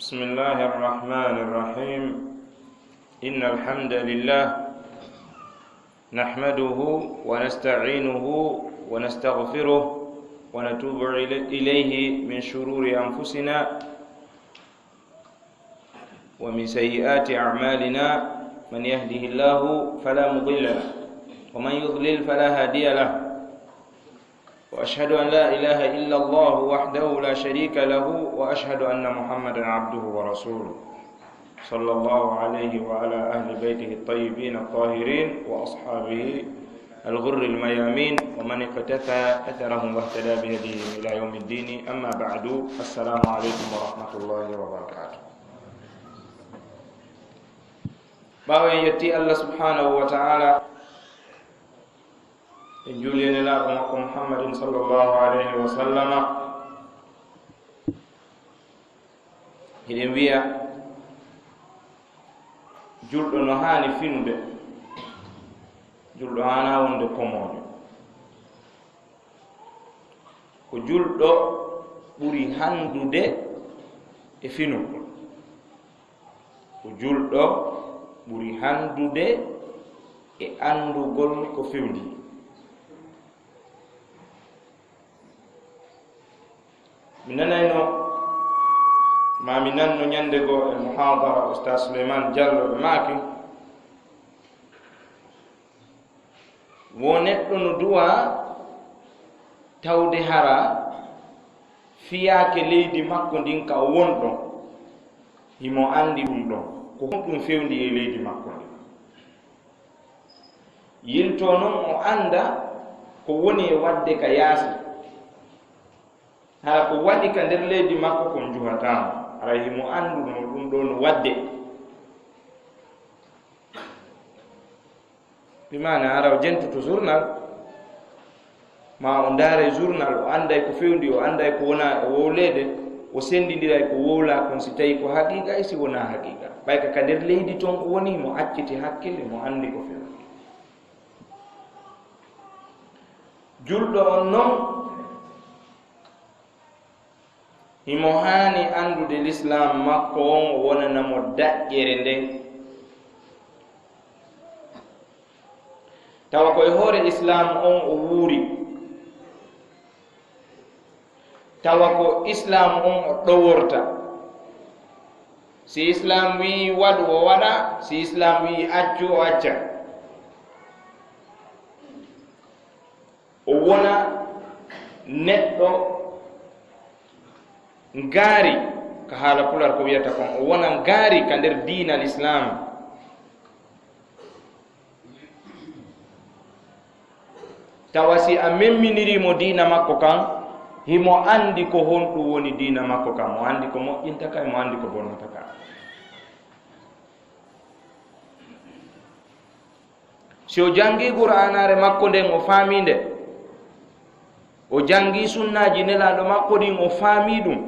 بسم الله الرحمن الرحيم إن الحمد لله نحمده ونستعينه ونستغفره ونتوب إليه من شرور أنفسنا ومن سيئات أعمالنا من يهده الله فلا مضل له ومن يضلل فلا هادي له وأشهد أن لا إله إلا الله وحده لا شريك له وأشهد أن محمدا عبده ورسوله صلى الله عليه وعلى أهل بيته الطيبين الطاهرين وأصحابه الغر الميامين ومن اقتفى أثرهم واهتدى بهديهم إلى يوم الدين. أما بعد، السلام عليكم ورحمة الله وبركاته. باوي يتي الله سبحانه وتعالى جولين لكم محمد صلى الله عليه وسلم hiɗen wiya julɗo no haani finude, julɗo hana wonde komojo. Ko julɗo ɓuri handude e finugol, ko julɗo ɓuri handude e andugol ko fewndi. mi nanayno ma mi nanno ñande go e muhadara Ustaz Souleymane Diallo ɓe maaki wo neɗɗo no duwa tawde hara fiyaake leydi makko ndin ka o wonɗon himo andi ɗum ɗon ko ɗum fewndi e leydi makko ndi. yilto noon o anda ko woni e wadde ka yaasi, hala ko waɗi ka nder leydi makko kon juhatamo, ara himo andu no ɗum ɗo no wadde. bimana ara o jentoto journal ma o ndaare journal, o anday ko fewndi, o anday ko wona o wowlede, o sendindiray ko wowla kon, si tawi ko haqiqa e si wona haqiqa. ɓayka ka nder leydi toon o woni mo acciti hakkille, mo andi ko fewndi. julɗo on noon himo haani andude l'islam makko on, o wonanamo daƴƴere nden. tawa koye hoore islam on o wuuri, tawa ko islam on o ɗoworta. si islam wi waɗu o waɗa, si islam wi accu o acca. o wona neɗɗo ngaari, ka haala pular ko wiyata kon, o wona ngaari ka nder diina l'islam. tawa si a memminirimo diina makko kan, himo andi ko honɗum woni diina makko kan, mo andi ko moƴƴinta ka, mo andi ko bonnata ka. si o jangi qur'anare makko nden o faami nde, o jangi sunnaji nelaɗo makko ɗin o faami ɗum,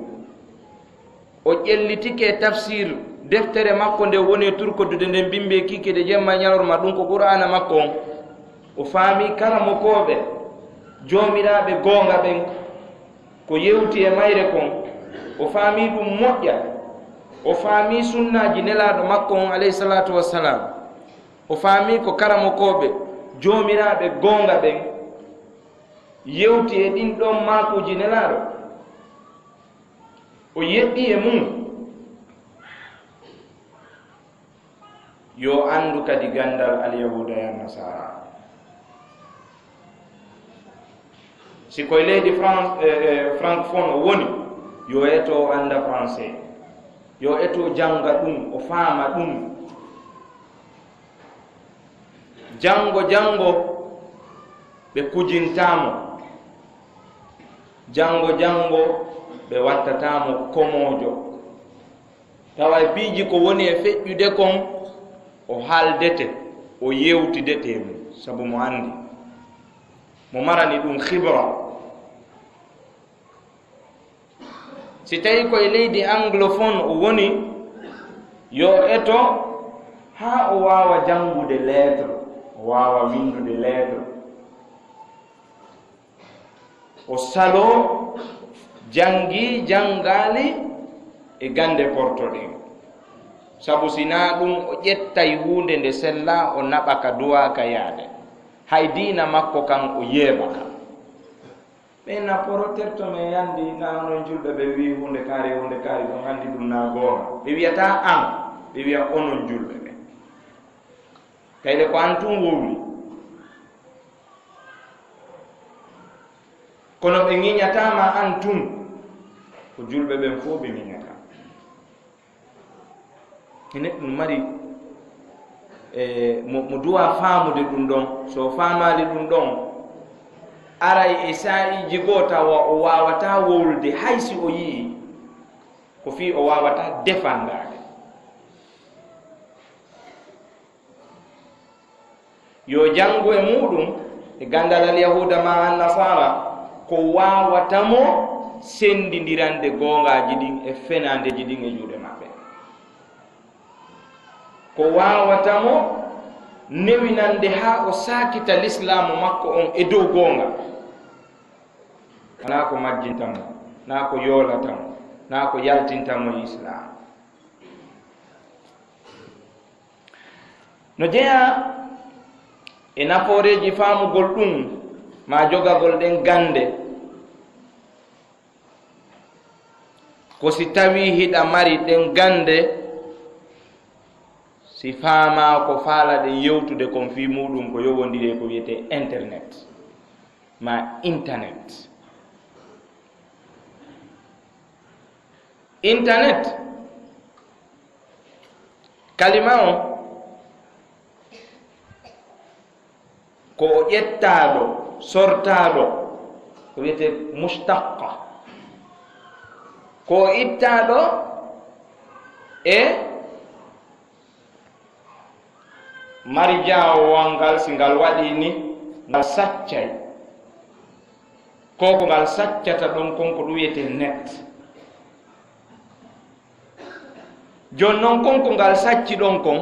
o ƴellitike tafsir deftere makko nde woni turkodude nden bimbe kikide jemma ñalorma, ɗum ko qur'ana makko on, o faami karamokoɓe jomiraɓe gonga ɓen ko yewti e mayre kon, o faami ɗum moƴƴa, o faami sunnaji nelaɗo makko on alayhi salatu wassalam, o faami ko karamokoɓe jomiraɓe gonga ɓen yewti e ɗin ɗon makuji nelaɗo, o yeɗɗi e mum. yo andu kadi gandal alyahuda ya nasara. si koye leydi francophone o woni, yo eto o anda français, yo eto janga ɗum, o faama ɗum. jango ɓe kujintamo, jango ɓe wattatamo komojo. tawa e piiji ko woni e feƴƴude kon, o haaldete, o yewtidete mum, sabu mo andi, mo marani ɗum khibra. si tawi koye leydi anglophone o woni, yo eto ha o wawa jangude lettre, o wawa windude lettre, o salo jangi jangali e gande portoɗen sabu sina ɗum o ƴettay hunde nde sella o naɓa ka duwa ka yaade hay diina makko kan o yeeɓa ka ɓen na poroterto men yandi nanon julɓe ɓe wi hunde kaari ɗon andi ɗum na goonga ɓe wiyata an ɓe wiya onon julɓe ɓe kayde ko an tum wowli kono ɓe ŋiñatama an tum ko julɓe ɓen fof ɓe ŋiñata neɗɗo no mari mo duwa faamude ɗum ɗon so faamali ɗum ɗon aray e sa'iji goo tawa o wawata wowlude haysi o yii ko fi o wawata defandade yo janngu e muɗum e gandal yahuda ma an nasara ko wawatamo sendidirande gongaji ɗin e fenandeji ɗin e juuɗe maɓɓe ko wawatamo newinande ha o sakita l'islamu makko on e dow gonga na ko majjintamo na ko yolatamo na ko yaltintamo islam no jeeya e nafooreji faamugol ɗum ma jogagol ɗen gande ko si tawi hiɗa mari ɗen gande si faama ko faala ɗen yewtude kon fi muɗum ko yowondiri ko wiyete internet ma internet kalima o ko o ƴettaɗo sortaɗo ko wiyete mustaqa ko ittaɗo e mari jawowal ngal si ngal waɗi ni ngal saccay ko ngal saccata ɗon kon ko ɗum wiyete net jon noon konko ngal sacci ɗon kon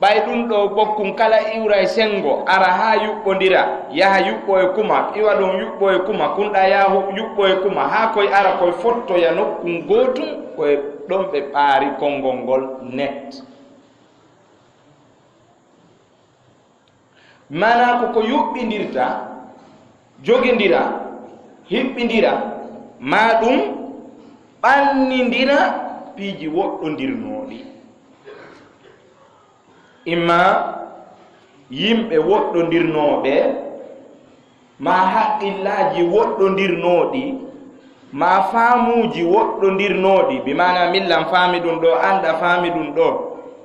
ɓay ɗum ɗo ɓokkum kala iwra e sengo ara ha yuɓɓodira yaha yuɓɓo e kuma iwa ɗon yuɓɓo e kuma kunɗa yaha yuɓɓo e kuma ha koye ara koye fottoya nokkum gotum koye ɗon ɓe ɓaari konngol ngol net mana koko yuɓɓidirta jogindira hiɓɓidira ma ɗum ɓannidira piiji woɗɗodirnoɗi imma yimɓe woɗɗodirnoɓe ma haqqillaji woɗɗodirnoɗi ma faamuji woɗɗodirnoɗi bi mana millan faami ɗum ɗo anda faami ɗum ɗo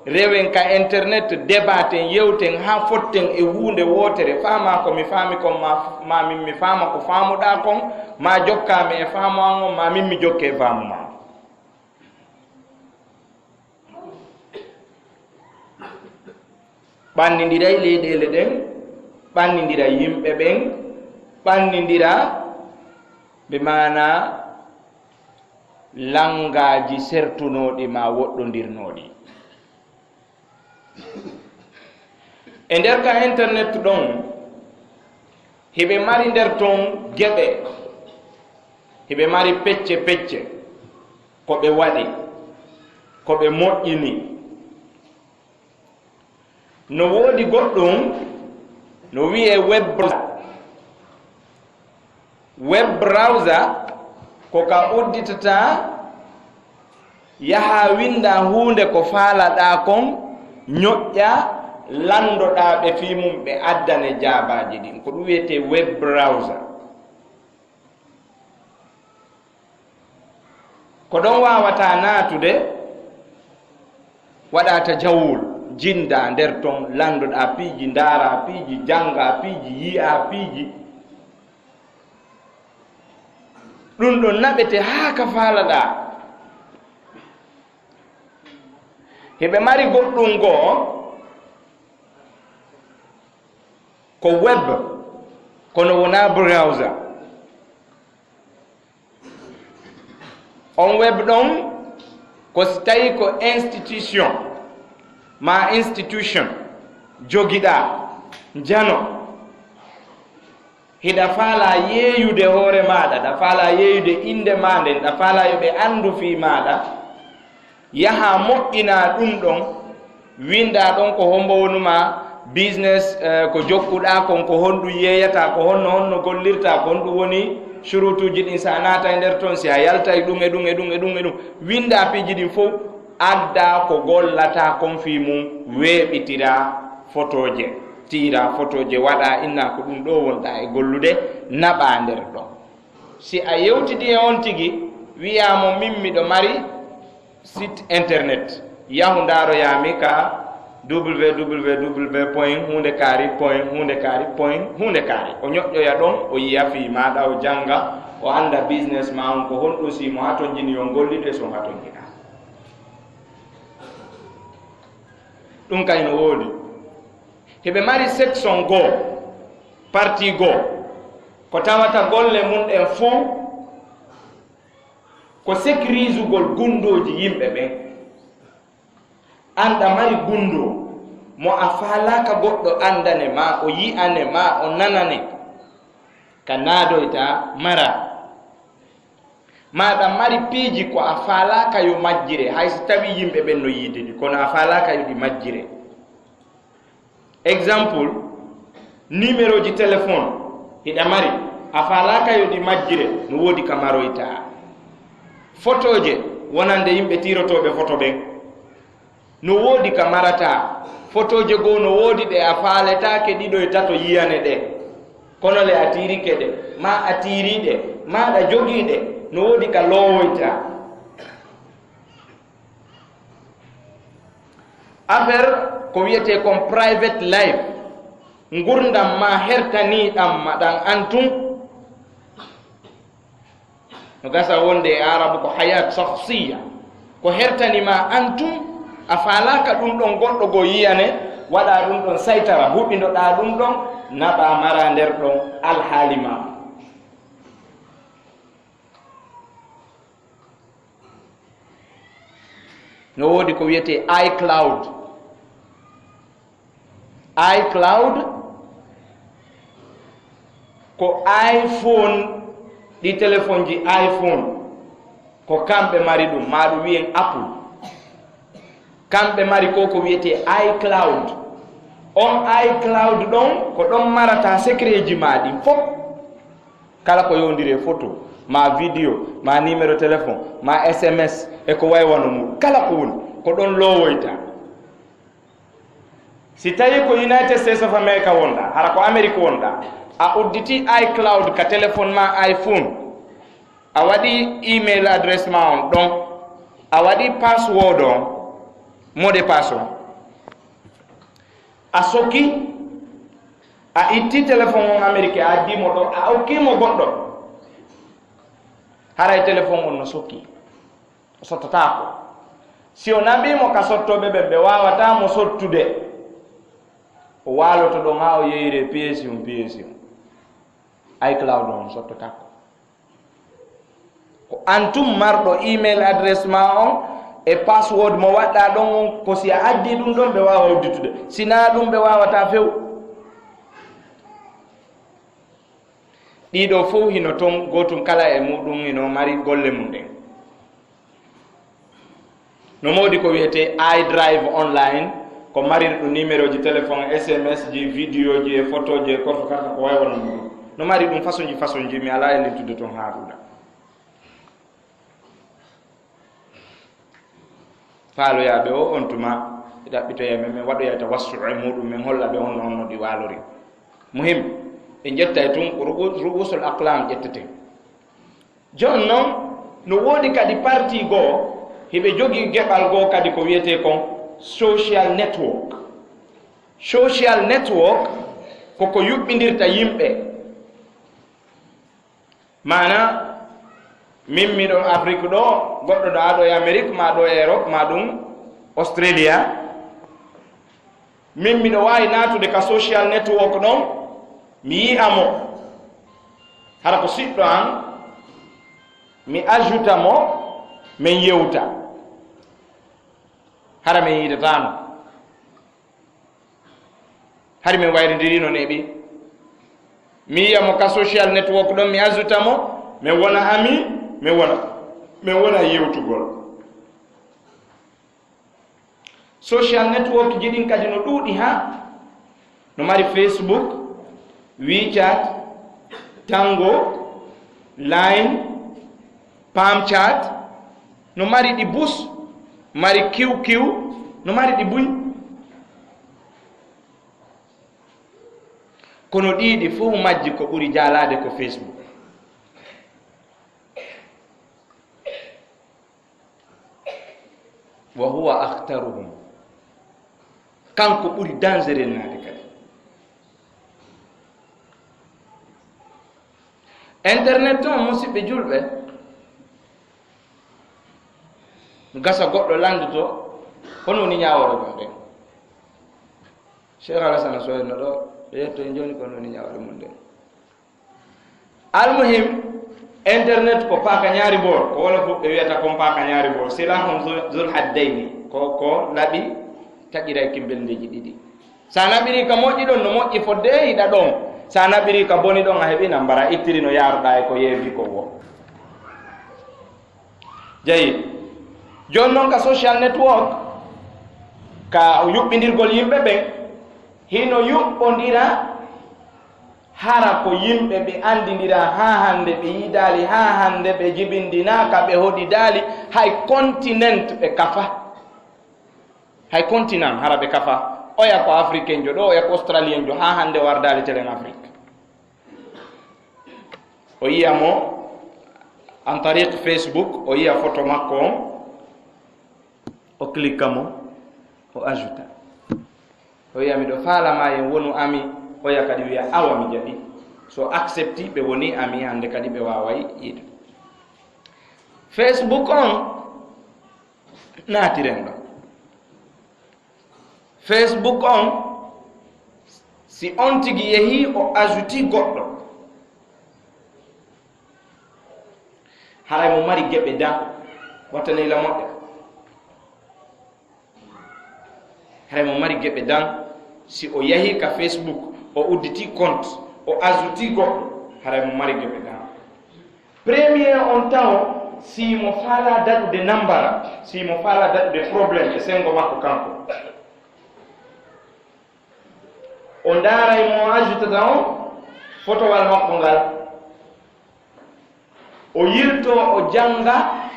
rewen ka internet débaten yewten ha fotten e hunde wotere faama ko mi faami kon ma min mi faama ko faamuɗa kon ma jokkami e faamu an on ma min mi jokke e faamu ma ɓannidiray leyɗele ɗen ɓannidira yimɓe ɓen ɓannidira ɓe mana langaji sertunoɗi ma woɗɗodirnoɗi e nder ka internet ɗon heɓe mari nder ton geɓe heɓe mari pecce pecce ko ɓe waɗi ko ɓe moƴƴini no woodi goɗɗum no wiye web browser ko ka udditata yaha winda hunde ko faalaɗa kon ñoƴƴa landoɗa ɓe fimum ɓe addane jaabaji ɗin ko ɗum wiyete web browser ko ɗon wawata natude waɗata jawwol jinda nder ton landoɗa piiji ndaara piiji janga piiji yi'a piiji ɗum ɗon naɓete haa ka faalaɗa heɓe mari goɗɗum goo ko web kono wona browser on web ɗon ko si tawi ko institution ma institution jogiɗa jano hiɗa faala yeeyude hoore maɗa ɗa faala yeeyude inde ma nden ɗa faala yoɓe andu fi maɗa yaha moƴƴina ɗum ɗon winda ɗon ko hombo wonuma business ko jokkuɗa kon ko honɗum yeyata ko honno gollirta ko honɗum woni surutuji ɗin sa naata e nder toon si a yaltay ɗum e ɗum e ɗum e ɗum e ɗum winda piiji ɗin fof adda ko gollata kon fi mum weeɓitira photoje tira photoje waɗa inna ko ɗum ɗo wonɗa e gollude naɓa nder ɗon si a yewtidi e on tigi wiyamo min miɗo mari site internet yahu ndaroyami ka www.hundekari.hundekari o ñoƴƴoya ɗon o yiya fi maɗa o janga o anda business ma on ko honɗum simo ha ton jini yo gollide so ha ton jina ɗum kayno woodi heɓe mari section goo partie goo ko tawata golle mum ɗen fuu ko sécurisugol gundoji yimɓe ɓen anda mari gundo mo a falaka goɗɗo andane ma o yi'ane ma o nanane ka naadoyta mara maɗa mari piiji ko a falaka yo majjire hayso tawi yimɓe ɓen no yiidedi kono a falaka yo ɗi majjire exemple numéro ji téléphone hiɗa mari a falaka yo ɗi majjire no woodi ka maroyta photoje wonande yimɓe tirotoɓe photo ɓen no woodi ka marata photoje goo no woodi ɗe a faaletake ɗiɗo e tato yiyane ɗe kono le a tirike ɗe ma a tiriɗe maɗa jogiiɗe no woodi ka lowoyta affaire ko wiyete kon private life ngurdam ma hertaniɗam maɗan antum no gasa wonde e arabu ko hayat shahsiya ko hertanima antum a falaka ɗum ɗon goɗɗo go yiyane waɗa ɗum ɗon saytara huɓɓindoɗa ɗum ɗon naɓa mara nder ɗon alhaali ma no woodi ko wiyete iCloud ko iPhone ɗi téléphone ji iPhone ko kamɓe mari ɗum maɗum wiyen Apple kamɓe mari ko wiyete iCloud on iCloud ɗon ko ɗon marata secret ji ma ɗin fof kala ko yowndiri photo ma vidéo ma numéro téléphone ma SMS e ko waywano mum kala ko woni ko ɗon lowoyta si tawi ko United States of America wonɗa hara ko Amérique wonɗa a udditi iCloud ka téléphone ma iPhone a waɗi email adresse ma on ɗon a waɗi password on mot de passe on a sokki a itti téléphone on Amérique a addimo ɗo a hokkimo goɗɗo haray téléphone on no sokki o sottatako si o naɓimo ka sottoɓe ɓe ɓe wawatamo sottude o waloto ɗon ha o yeyre pièce iCloud on sottatako ko antum marɗo email adresse ma on e password mo waɗɗa ɗon on ko si a addi ɗum ɗon ɓe wawa udditude sina ɗum ɓe wawata few ɗiɗo fof hino toon gotum kala e muɗum hino mari golle mum ɗen no modi ko wiyete iDrive online ko mariri ɗum numéro ji téléphone SMS ji vidéo ji e photo ji e korto kata ko waywono ɗum no mari ɗum façon ji mi ala e lintude toon ha ɗuɗa faaloyaɓe o on tuma ɗaɓɓitoya men min waɗoyata wassu e muɗum min hollaɓe honno honno ɗi walori muhim ɓe jetta e tun ruɓusol aqlam ƴettete jon noon no woodi kadi parti goo heɓe jogii geɓal goo kadi ko wiyete kon social network koko yuɓɓindirta yimɓe mana min miɗo Afrique ɗo goɗɗo ɗo aɗo e Amérique ma ɗo e Europe ma ɗum Australia min miɗo wawi natude ka social network ɗon mi yiyamo hara ko siɗɗo an mi ajuta mo min yewta hara min yidatano hari min wayridirino neɓi mi yiyamo ka social network ɗon mi ajuta mo min wona ami min wona yewtugol social network ji ɗin kadi no ɗuuɗi ha no mari Facebook, WeChat, Tango, Line, Palmchat, no mari ɗi bus, mari QQ, no mari ɗi buy. Kono ɗiɗi fof majji ko ɓuri jaalade ko Facebook. Wa huwa akhtaruhum, kanko ɓuri dangereux naade kadi. Internet on musidɓe julɓe gasa goɗɗo landuto hono woni ñawore ɗon ɗen. Cheikh Alassane soyno ɗo ɓe yetto e joni kono woni ñawore mum nden. Almuhim internet ko paaka ñaari boor, ko wala fof ɓe wiyata kon paaka ñaari boor, silahum zul haddayni, ko laɓi taƴiray kimbelndeji ɗiɗi. Sa naɓiri ka moƴƴi ɗon no moƴƴi fodde hiɗa ɗon, sa naɓiri ka boni ɗon a heɓina mbara ittiri no yaruɗa e ko yeebi ko wo. Jeyi joni noon ka social network ka yuɓɓidirgol yimɓe ɓen hino yuɓɓodira hara ko yimɓe ɓe andidira ha hande ɓe yidali, ha hande ɓe jibindinaka, ɓe hoɗidali, hay continent ɓe kafa, hay continent hara ɓe kafa. Oya ko africain jo ɗo, oya ko australien jo, ha hande wardali telen Afrique. O yiyamo en tariq Facebook, o yiya photo makko on, o clique mo, o ajouta, o yiya miɗo falama en wonu ami, oya kadi wiya awa mi jaɓi, so accepti ɓe woni ami hande kadi ɓe waway yiide. Facebook on naatiren ɗo. Facebook on si on tigi yehi o ajouti goɗɗo, haray mo mari geɓe dan wattaneyla moƴƴa, haray mo mari geɓe dan si o yahi ka Facebook o udditi compte o ajouti goɗɗo, haray mo mari geɓe dan. Premier on taw si mo faala daɗude nambara, si mo faala daɗude probléme e sengo makko kanko, o ndaaray mo ajoutata on photowal makko ngal, o yirto o janga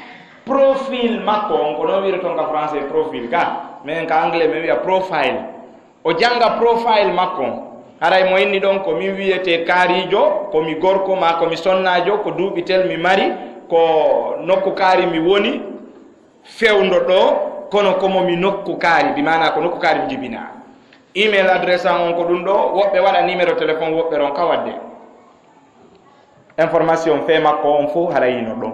profil makko on, ko noon wiyaton ka français profil, ka men ka anglais mi wiya profile. O janga profile makko on, haray mo inni ɗon ko min wiyete kaarijo, komi gorko ma komi sonnajo, ko duuɓi tel mi mari, ko nokku kaari mi woni, fewndo ɗo kono komomi nokku kaari, bimana ko nokku kaari mi jibina. Email adresse on ko ɗum ɗo, woɓɓe waɗa numéro téléphone, woɓɓe ron ka wadde information fe makko on fof hara yino ɗon.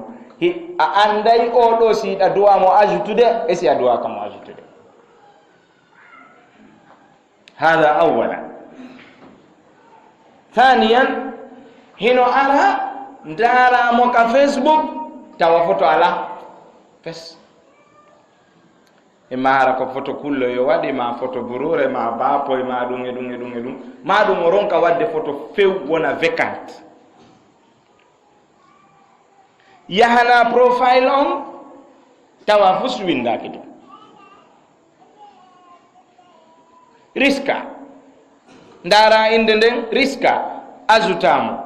A anday o ɗo si ɗa duwa mo ajoutude e si a duwa ka mo ajoutude. Hada awwala. Thaniyan, hino ara ndaramo ka Facebook tawa photo ala fes. Ma hara ko photo kullo yo waɗi, ma photo burure, ma bapoy, ma ɗum e ɗum e ɗum e ɗum, ma ɗum o ronka wadde photo few wona vacant. Yahana profile on tawa fus windaki ɗum. Riska ndara inde nden, riska ajoutamo.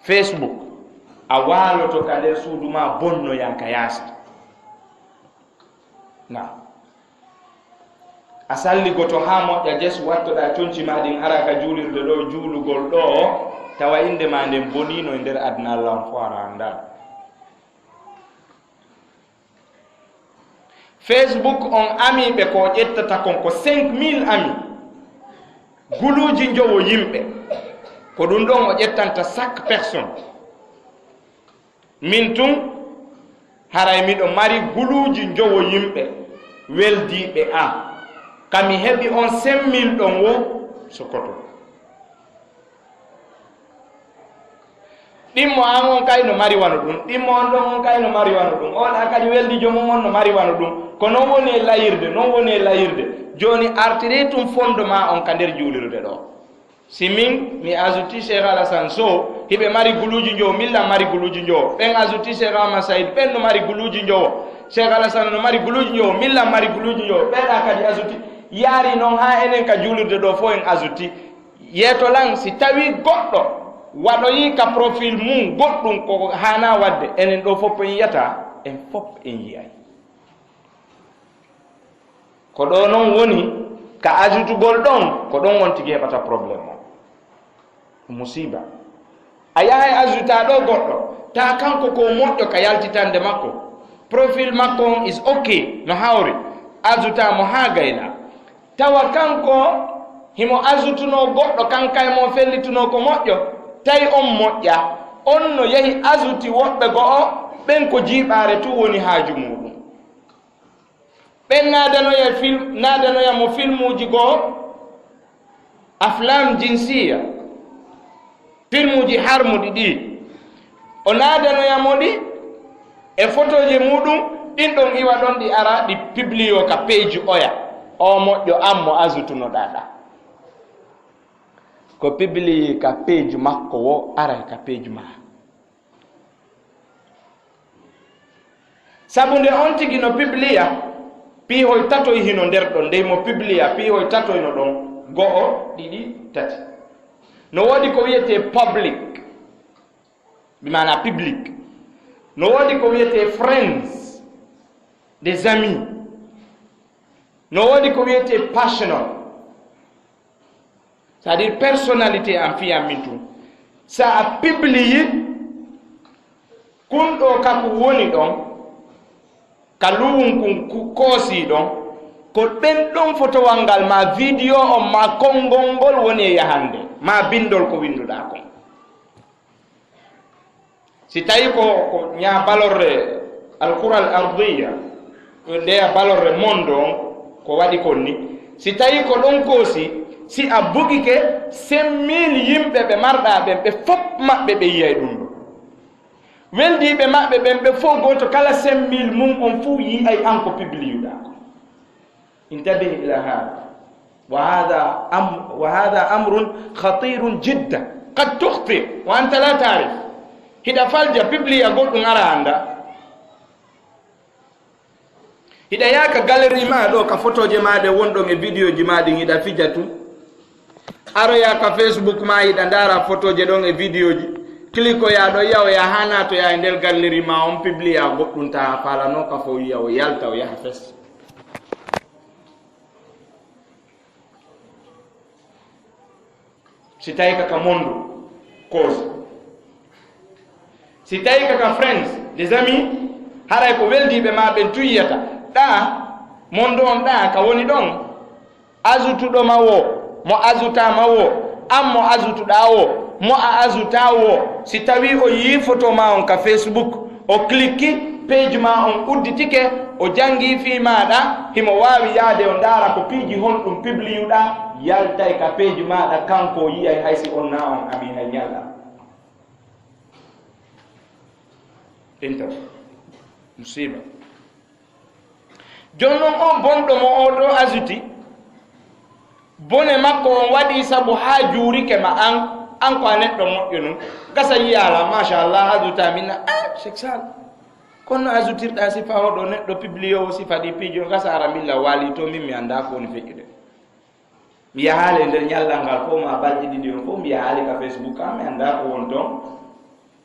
Facebook a waloto ka nder suudu ma bonno yaka yaasa, na a salligoto ha moƴƴa jes wattoɗa conci ma ɗin ara ka juulirde ɗo juulugol ɗo, tawa inde ma nden bonino e nder adna Allah on fo ara andal. Facebook on amiɓe ko ƴettata kon ko 5000 ami, guluji jowo yimɓe, ko ɗum ɗon o ƴettanta chaque personne. Min tun haray miɗo mari guluji jowo yimɓe weldiɓe am, kami heɓi on 5000 ɗon wo Sokoto. ɗimmo an on kayno mari wano ɗum, ɗimmo on ɗon on kayno mari wano ɗum, oɗa kadi weldi jomum on no mari wano ɗum, ko non woni e layirde, non woni e layirde. Joni artiri tum fondement on ka nder juulirde ɗo. simin mi azuti Cheikh Alassane Sow hiɓe mari guluji njo milla mari guluji njo ɓen azuti Cheikh Ahmad Saïd ɓen no mari guluji njo Cheikh Alassane no mari guluji njo milla mari guluji njo ɓeɗa kadi azuti yaari noon ha enen ka juulirde ɗo fof en azuti yeeto lan si tawi goɗɗo waɗoyi ka profil mum goɗɗum ko hana wadde enen ɗo fof en yiyata en fof en yiyay ko ɗo noon woni ka ajutugol ɗon ko ɗon wonti heɓata probléme o musiba a yahay ajuta ɗo goɗɗo ta kanko ko moƴƴo ka yaltitande makko profil makko on is ok no hawri ajutamo ha gayna tawa kanko himo ajutuno goɗɗo kankay mo fellituno ko moƴƴo tawi on moƴƴa on no yehi ajuti woɓɓe go'o ɓen ko jiiɓare tu woni haaju muɗum ɓen nadanoya mo filmuji goo aflam jinsiya filmuji harmuɗi ɗi o nadanoyamo ɗi e photoje muɗum ɗin ɗon iwa ɗon ɗi ara ɗi publio ka page oya o moƴƴo an mo ajutunoɗaɗa ko publie ka page makko wo ara ka page ma sabu nde on tigi no publia piihoy tatoy hino nder ɗon ndey mo publia piihoy tatoyno ɗon go'o ɗiɗi tati no woodi ko wiyete public bimana public no woodi ko wiyete friends des amis no woodi ko wiyete passional c'est à dire personnalité en fiya min tum sa a publie kun ɗo kako woni ɗon ka luwum kun koosi ɗon ko ɓen ɗon fotowal ngal ma vidéo on ma konngol ngol woni e yahande ma bindol ko winduɗa kon si tawi ko ña balorre alqural ardiya ndeya balorre monde on ko waɗi kon ni si tawi ko ɗon koosi si a bugike 5000 yimɓe ɓe marɗa ɓen ɓe fof maɓɓe ɓe yiyay ɗum ɗo weldiɓe maɓɓe ɓen ɓe fof goto kala 5000 mum on fuu yiyay an ko publiuɗa ko intabihi ila hada wa hada amrun khatirun jidda qad tukhtir wa anta la tarif hiɗa falja publia goɗɗum ara anda hiɗa yaka galerie ma ɗo ka photoje maɗe wonɗon e vidéo ji maɗi hiɗa fija tum aroya ka Facebook ma hiɗa ndara photoje ɗon e vidéo ji klikoya ɗo yiya o yaha natoya e nder galerie ma on publia goɗɗum ta falano ka fo yiya o yalta o yaha fes si tawi kaka mondu cause si tawi kaka friends des amis haray ko weldiɓe ma ɓen tuyyata ɗa mondo on ɗa ka woni ɗon ajutuɗoma wo mo ajutama wo an mo ajutuɗa wo mo a ajuta wo si tawi o yi photo ma on ka Facebook o cliqui page ma on udditike o jangi fi maɗa himo wawi yaade o ndara ko piiji honɗum publiuɗa yaltay ka page maɗa kanko yiyay haysi on na on ami hay ñalla inta musiba jonnon o bonɗo mo o ɗo ajuti bone makko on waɗi sabu ha juurike ma an ko a neɗɗo moƴƴo nun gasa yiyala machallah ajuta minna Cheikh Sall kono ajutirɗa sifa oɗo neɗɗo publié o sifa ɗi piijo gasa ara milla waali to min mi anda ko woni feƴƴude mi yahaali nder ñallal ngal fof ma balɗe ɗiɗi on fof mi yahaali ka Facebook am mi anda ko won toon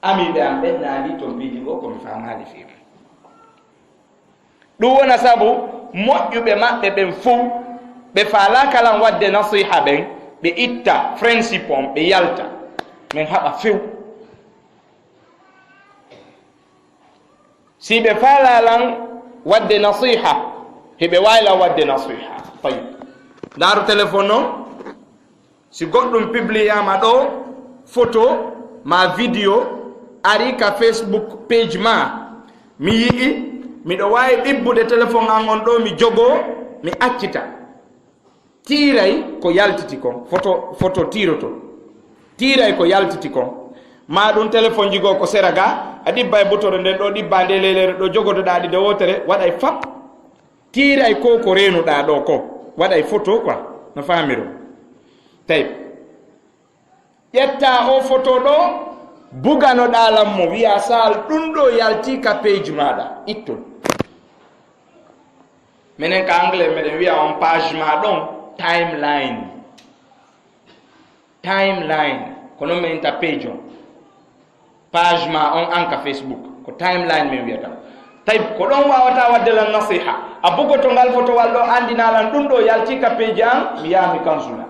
amiɓe am ɓennaali toon piiji goo komi famali fiima ɗum wona sabu moƴƴuɓe maɓɓe ɓen fof ɓe faala kalan wadde nasiha ɓen ɓe itta principe on ɓe yalta min haɓa few si ɓe faalalan wadde nasiha heɓe wayla wadde nasiha tayib ndaaru téléphone o si goɗɗum publiyama ɗo photo ma vidéo ari ka Facebook page ma mi yi'i miɗo wawi ɓibbude téléphone an on ɗo mi jogo mi accita tiiray ko yaltiti kon photo tiroto tiiray ko yaltiti kon ma ɗum téléphone jigo ko sera ga a ɗibba e botore nden ɗo ɗibba nde lelere ɗo jogotoɗa ɗi de wotere waɗay fap tiiray ko renuɗa ɗo ko waɗay photo quoi no famiro tawi ƴetta o photo ɗo bugano ɗalam mo wiya sal ɗum ɗo yalti ka page maɗa itton. Minen ka anglais meɗen wiya on page ma ɗon timeline kono min ta page on page ma on an ka Facebook ko timeline min wiyata. Tawi ko ɗon wawata waddelan nasiha a bugoto ngal fotowal ɗo andinalan ɗum ɗo yalti ka page an mi yami kansula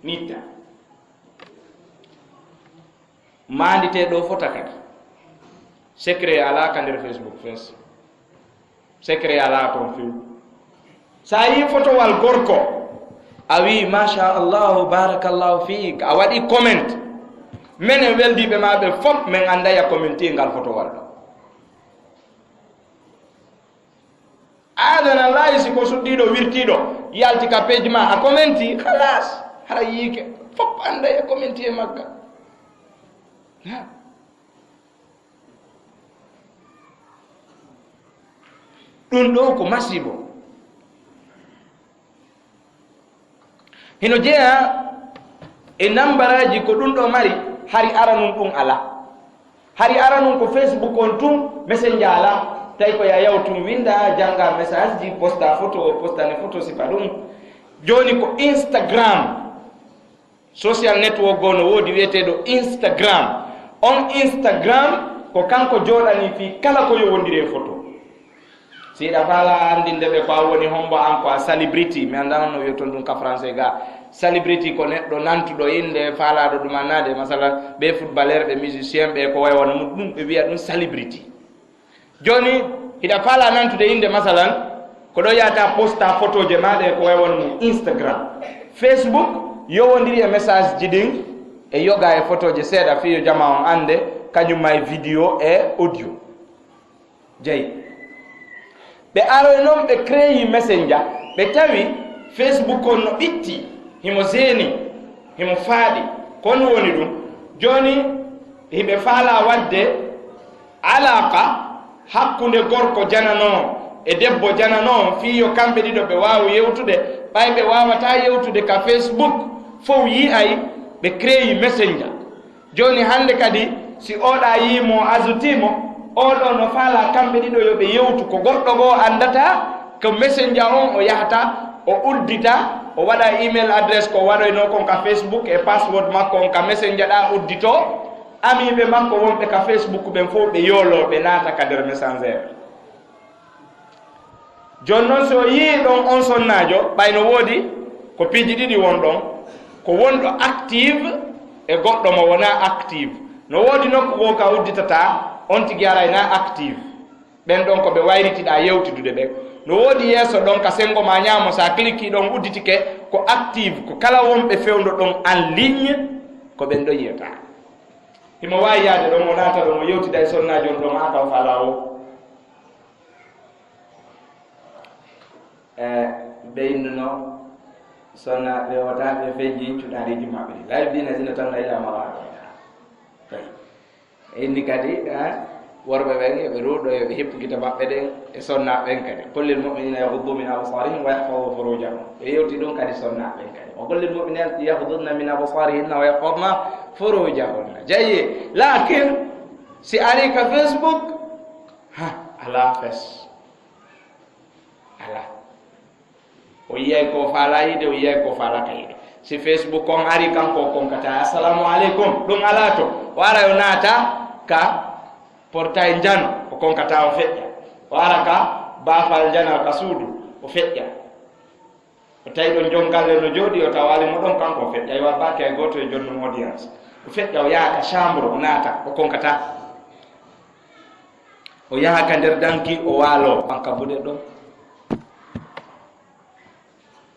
nitta mandite ɗo fota kadi secret ala ka nder Facebook fes secret ala toon few sa yi fotowal gorko a wi masha allahu barakallahu fik a waɗi comment minen weldiɓe maɓe fof min andaya commenti ngal fotowal ɗo adana layi siko suɗɗiɗo wirtiɗo yalti ka page ma a commenti halas hara yiike fof andaya commenti e makka ɗum ɗo ko masibo hino jeeya e nambaraji ko ɗum ɗo mari hari ara nun ɗum ala hari ara nun ko Facebook on tun messenger ala tawi ko ya yawtum winda janga message ji posta photo postane photo sifa ɗum joni ko Instagram social network gono woodi wiyeteɗo Instagram on Instagram ko kanko joɗani fi kala ko yowondire photo siɗa fala andinde ɓe ko a woni hombo an ko a celebrity mi andan no wiyeton ɗum ka français ga celebrity ko neɗɗo nantuɗo inde falaɗo ɗum annade masala ɓe footballeur ɓe musicien ɓe ko way wona mum ɗum ɓe wiya ɗum celebrity joni hiɗa fala nantude inde masalan ko ɗo yata posta photo je maɗa ko way wona mum Instagram Facebook yowodiri e message ji ɗin e yoga e photo je seeɗa fiyo jama on ande kañum may vidéo e audio jeyi ɓe aroy noon ɓe créyi messenger ɓe tawi Facebook on no ɓitti himo zeni himo faaɗi kono woni ɗum joni hiɓe faala wadde alaka hakkunde gorko janano e debbo janano fiyo kamɓe ɗiɗo ɓe wawa yewtude ɓay ɓe wawata yewtude ka Facebook fof yi ay ɓe créyi messenger joni hande kadi si oɗa yimo ajutimo oɗo no faala kamɓe ɗiɗo yoɓe yewtu ko goɗɗo go andata ko messenger on o yahata o uddita o waɗa email adresse ko waɗoyno kon ka Facebook e password makko on ka messenger ɗa uddito amiɓe makko wonɓe ka Facebook ɓen fof ɓe yoolo ɓe naata ka nder messenger joni noon so yii ɗon on sonnajo ɓayno woodi ko piiji ɗiɗi won ɗon ko wonɗo active e goɗɗo mo wona active no woodi nokku go ka udditata on tigi arayna active ɓen ɗon ko ɓe wayritiɗa yewtidude ɓen no woodi yeeso ɗon ka sengo ma ñaamo sa cliqui ɗon udditike ko active ko kala wonɓe fewdo ɗon en ligne ko ɓen ɗo yiyata himo wawi yaade ɗon o naata ɗon o yewtida e sonnaji on ɗon ha taw fala o ɓeynuno sonna ɓe wotaɓe feji cuɗaɗiji maɓɓe ɗi lay bina sino tan layla mawaɗo inni kadi worɓe ɓen eɓe ruuɗo yoɓe heppugita maɓɓe ɗen e sonnaɓe ɓen kadi gollil mu'minina yahuddu min absarihim wa yahfadu furujahum ɓe yewti ɗum kadi sonnaɓe ɓen kadi o gollil mu'minina yahdudna min absarihinna wa yahfadna furujahunna jeyi lakin si ari ka Facebook ala fes ala o yiyay ko faala yide o yiyay ko faalata yide si Facebook on ari kanko konkata assalamu aleykum ɗum ala to o ara yo naata ka portail jano o konkata o feƴƴa o ara ka baafal jana ka suudu o feƴƴa o tawi ɗon jongalle no jooɗi o tawali mo ɗon kanko o feƴƴa yo wabbake e goto e jonnum audience o feƴƴa o yaha ka chambre o naata o konkata o yaha ka nder danki o waalo anka buɗe ɗon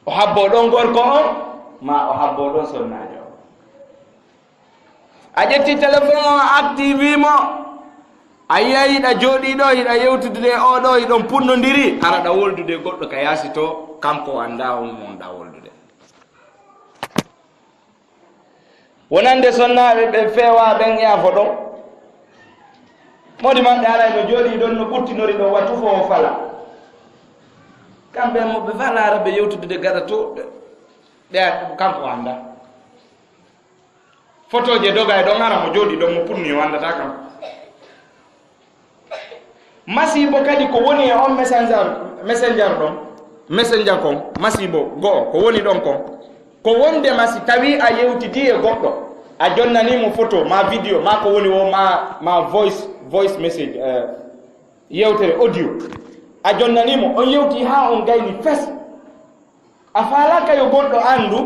o habbo ɗon gorko on ma o habbo ɗon sonnajo a ƴetti téléphone o active mo a yiya yiɗa jooɗiɗo yiɗa yewtude oɗo yiɗon punnodiri araɗa woldude goɗɗo ka yaasi to kanko anda on monɗa woldude wonande sonnaɓe ɓe feewa ɓen yaafo ɗon modi maɓɓe aray no jooɗi ɗon no ɓuttinori ɗo wattu fo o fala kamɓe mo ɓe falara ɓe yewtude gaɗa to ɓe kanko anda photo je doga e ɗon ara mo jooɗi ɗon mo purni wandata kam masibo kadi ko woni e on messenger kon masibo goo ko woni ɗon kon ko wonde masi tawi a yewtidi e goɗɗo a jonnanimo photo ma vidéo ma ko woni o ma voice message yewtere audio a jonnanimo on yewti ha on gayni fes a falaka yo goɗɗo andu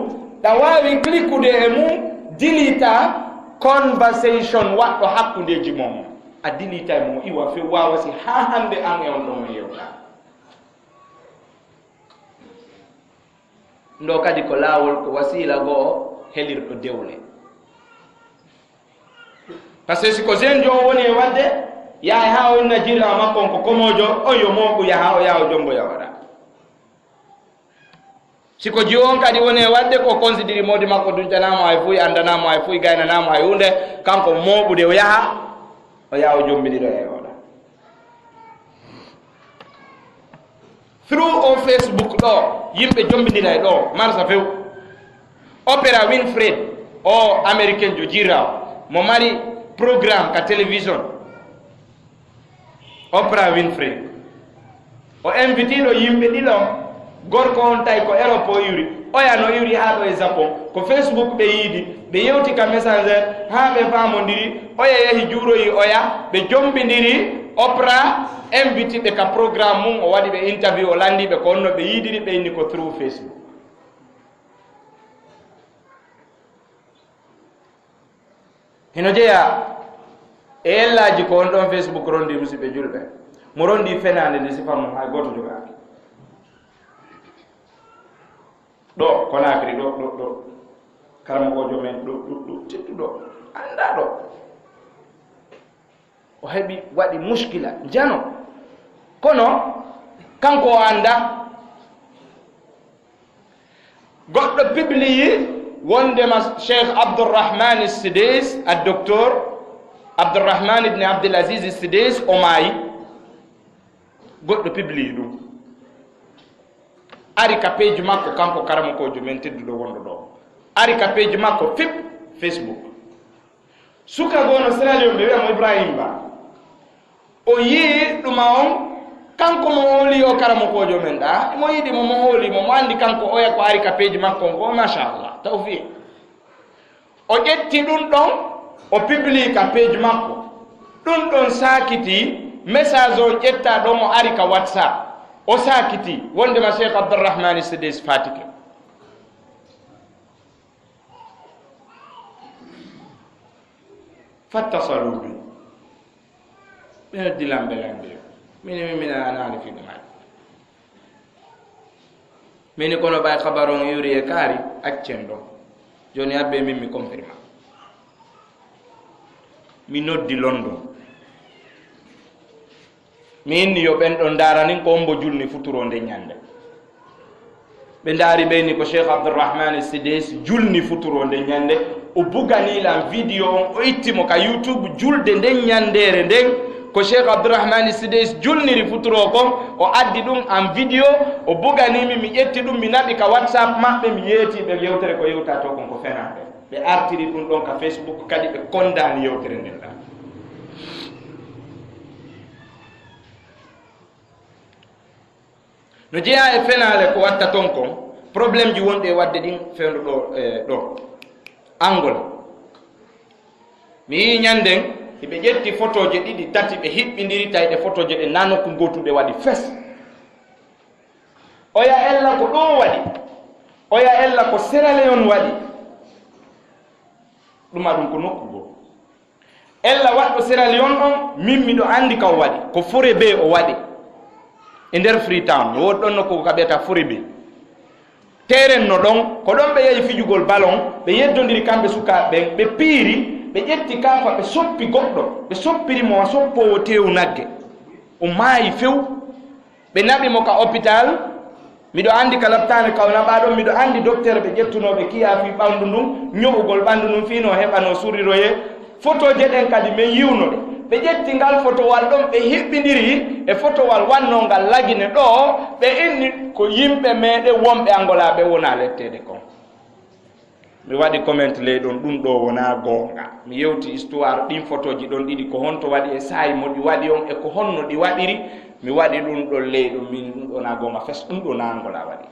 ɗa wawi clickude e mum dilita conversation waɗɗo hakkudeji momon a dilita e mo iwa few wawasi ha hande an e on ɗon o yewta ndo kadi ko laawol ko wasila goo helirɗo dewle par ce que siko jeune jo woni e wadde yaha ha o inna jirra makkon ko komojo on yo moɓu yaha o yaha o jombo yawaɗa siko ji on kadi woni e wadde ko considéré modi makko duncanamo hay fuy andanamo hay fuy gaynanamo hay hunde kanko moɓude o yaha o jombiniɗo e oɗa through o Facebook ɗo yimɓe jombinira e ɗo marsa few Oprah Winfrey o américain jo jirraw mo mari programme ka télévision Oprah Winfrey o invitiɗo yimɓe ɗiɗo gorko on tawi ko Europe o iwri oya no iwri ha ɗo e Japon ko Facebook ɓe yiidi ɓe yewti ka messenger ha ɓe famodiri oya yehi juuroyi oya ɓe jombidiri Oprah invite ɓe ka programme mum o waɗi ɓe interview o landiɓe ko onno ɓe yiidiri ɓe inni ko through Facebook hino jeeya e yellaji ko on ɗon Facebook rondi musidɓe julɓe mo rondi fenade nde sifa mum hay goto jogaaki ɗo Conakry ɗo karamogojo men ɗo tedduɗo anda ɗo o heɓi waɗi muskila jano kono kanko o anda goɗɗo publiyi wondema Cheikh Abdourahmane Sidis a docteur Abdourahmane ibn Abdelaziz Sidis o maayi goɗɗo publiyi ɗum ari ka page makko kanko karamokojo men tedduɗo wonɗo ɗo ari ka page makko fip Facebook suka gono Sierra Leone ɓe wiyamo Ibrahima Ba o yii ɗuma on kanko mo hooli o karamokojo men ɗa mo yiɗi mo hoolimo mo andi kanko oya ko ari ka page makko ngo machallah tawfiq o ƴetti ɗum ɗon o publie ka page makko ɗum ɗon sakiti message o ƴetta ɗon o ari ka WhatsApp o sakiti wondema Cheikh Abdourahmane Sidis fatike fattasalu bi ɓe dilamɓe lambe min anani fi ɗumaji mini kono ɓay habar on iwri e kaari accen ɗon joni abbe min mi confirma mi noddi London mi inni yo ɓen ɗon daranin ko ombo julni futuro nde ñande ɓe daari ɓeyni ko Cheikh Abdourahmane Sidis julni futuro nde ñande o buganilan vidéo on o ittimo ka YouTube julde nden ñandere nden ko Cheikh Abdourahmane Sidis julniri futuro kon o addi ɗum en vidéo o buganimi mi ƴetti ɗum mi naɓi ka WhatsApp maɓɓe mi yeeti ɓe yewtere ko yewta to kon ko fenade ɓe artiri ɗum ɗon ka Facebook kadi ɓe kondani yewtere nden ɗa no jeeya e fenale ko watta ton kon probléme ji wonɗi e wadde ɗin fewndo ɗo angol mi yi ñanden hiɓe ƴetti photo je ɗiɗi tati ɓe hiɓɓidiri tawi ɗe photo je ɗe nanokku gotuɗe waɗi fes oya ella ko ɗo waɗi oya ella ko Sierra Leone waɗi ɗuma ɗum ko nokku goo ella waɗɗo Sierra Leone on min miɗo andi ka o waɗi ko Fure Be o waɗi e nder Freetown woɗi ɗon nokku ka ɓiyata Fure Be teren no ɗon ko ɗon ɓe yehi fijugol ballon ɓe yeddodiri kamɓe sukaɓe ɓe piiri ɓe ƴetti kafa ɓe soppi goɗɗo ɓe soppirimo a soppowo tewu nagge o maayi few ɓe naɓimo ka hôpital miɗo andi ka labtane kaw naɓaɗon miɗo andi docteur ɓe ƴettunoɓe kiyafi ɓandu ndun ñoɓugol ɓandu ndun fino heɓano suriroye photo je ɗen kadi min yiwnoɗe ɓe ƴetti ngal photowal ɗon ɓe hiɓɓidiri e photowal wannongal lagine ɗo ɓe inni ko yimɓe meɗe wonɓe Angola ɓe wona lettede kon mi waɗi comment ley ɗon ɗum ɗo wona goonga mi yewti histoire ɗin photoji ɗon ɗiɗi ko honto waɗi e saayi mo ɗi waɗi on e ko honno ɗi waɗiri mi waɗi ɗum ɗon ley ɗum min ɗum ɗo na goonga fes ɗum ɗo nangola waɗi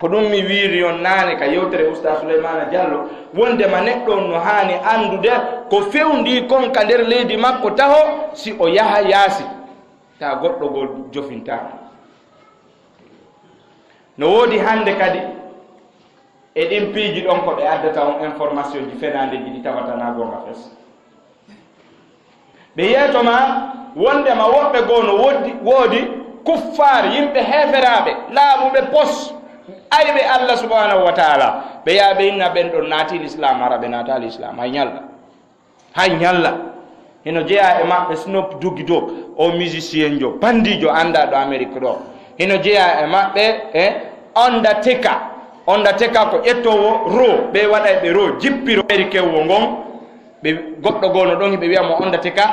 ko ɗum mi wiiri on naane ka yewtere oustad Souleymana Diallo wondema neɗɗo no haani anndude ko fewndi kon ka nder leydi makko taho si o yaha yaasi ta goɗɗo gol jofintama no woodi hannde kadi e ɗin piiji ɗon ko ɓe addata on information ji fenandeji ɗi tawatana gonga fes ɓe yeetoma wondema woɓɓe goo no woodi kuffar yimɓe heeferaɓe laaɓuɓe pos ayɓe Allah subhanahu wa taala ɓe yaa ɓe inna ɓen ɗon naati l'islam hara ɓe naata l'islam hay ñalla heno jeeya e maɓɓe Snoop Doggy Dogg o musicien jo bandijo annda ɗo Amérique ɗo heno jeeya e maɓɓe Undertaker ko ƴettowo ro ɓe waɗay ɓe ro jippiro américain ngon ɓe goɗɗo gono ɗon ɓe wiyamo Undertaker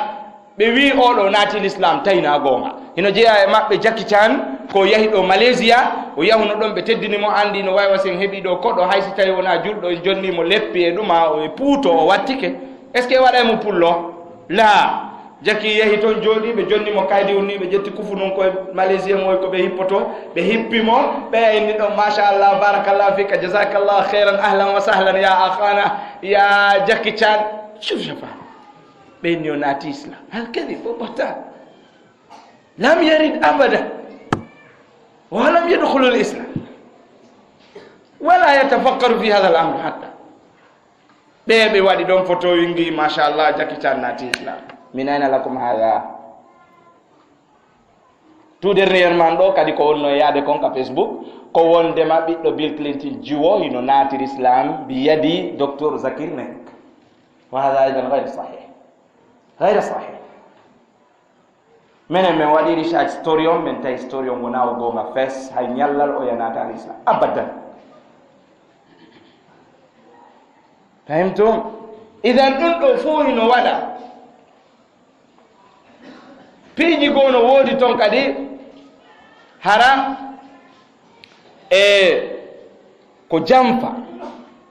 ɓe wi oɗo naati l'islam tayna goonga heno jeeya e maɓɓe Jackie Chan ko yahi ɗo Malaysia o yahuno ɗon ɓe teddinimo andi no wawi sen heeɓi ɗo koɗo haysi tawi wona julɗo jonnimo leppi e ɗuma o e puuto o wattike est ce que waɗaymo pullo la Jackie yahi toon jooɗi ɓe jonnimo kaydi woni ɓe ƴetti kufu non koye malaisien oy ko ɓe hippoto ɓe hippimo ɓe inni ɗon machallah barakallah fika jasakallah khairan ahlan wa sahlan ya akhana ya Jackie Chan shuf ɓe inni o naati islam halkadi fo ɓotta lam yarid abada ولم يدخل الإسلام ولا يتفكر في هذا الأمر حتى بيبي وادي دون فوتو ينجي ما شاء الله جاكي تشان ناتي إسلام من أين لكم هذا tout dernièrement ɗo kadi ko wonno yaade kon ka Facebook ko wondema ɓiɗɗo Bill Clinton jiwo hino naatiri islam bi yadi docteur Zakir Naik wa hada aidan gayre sahih menen min waɗi research story on min tawi story on wona o goonga fes hay ñallal o yanata al islam abadan fahimtum idan ɗum ɗo fof hino waɗa piiji goo no woodi toon kadi hara e ko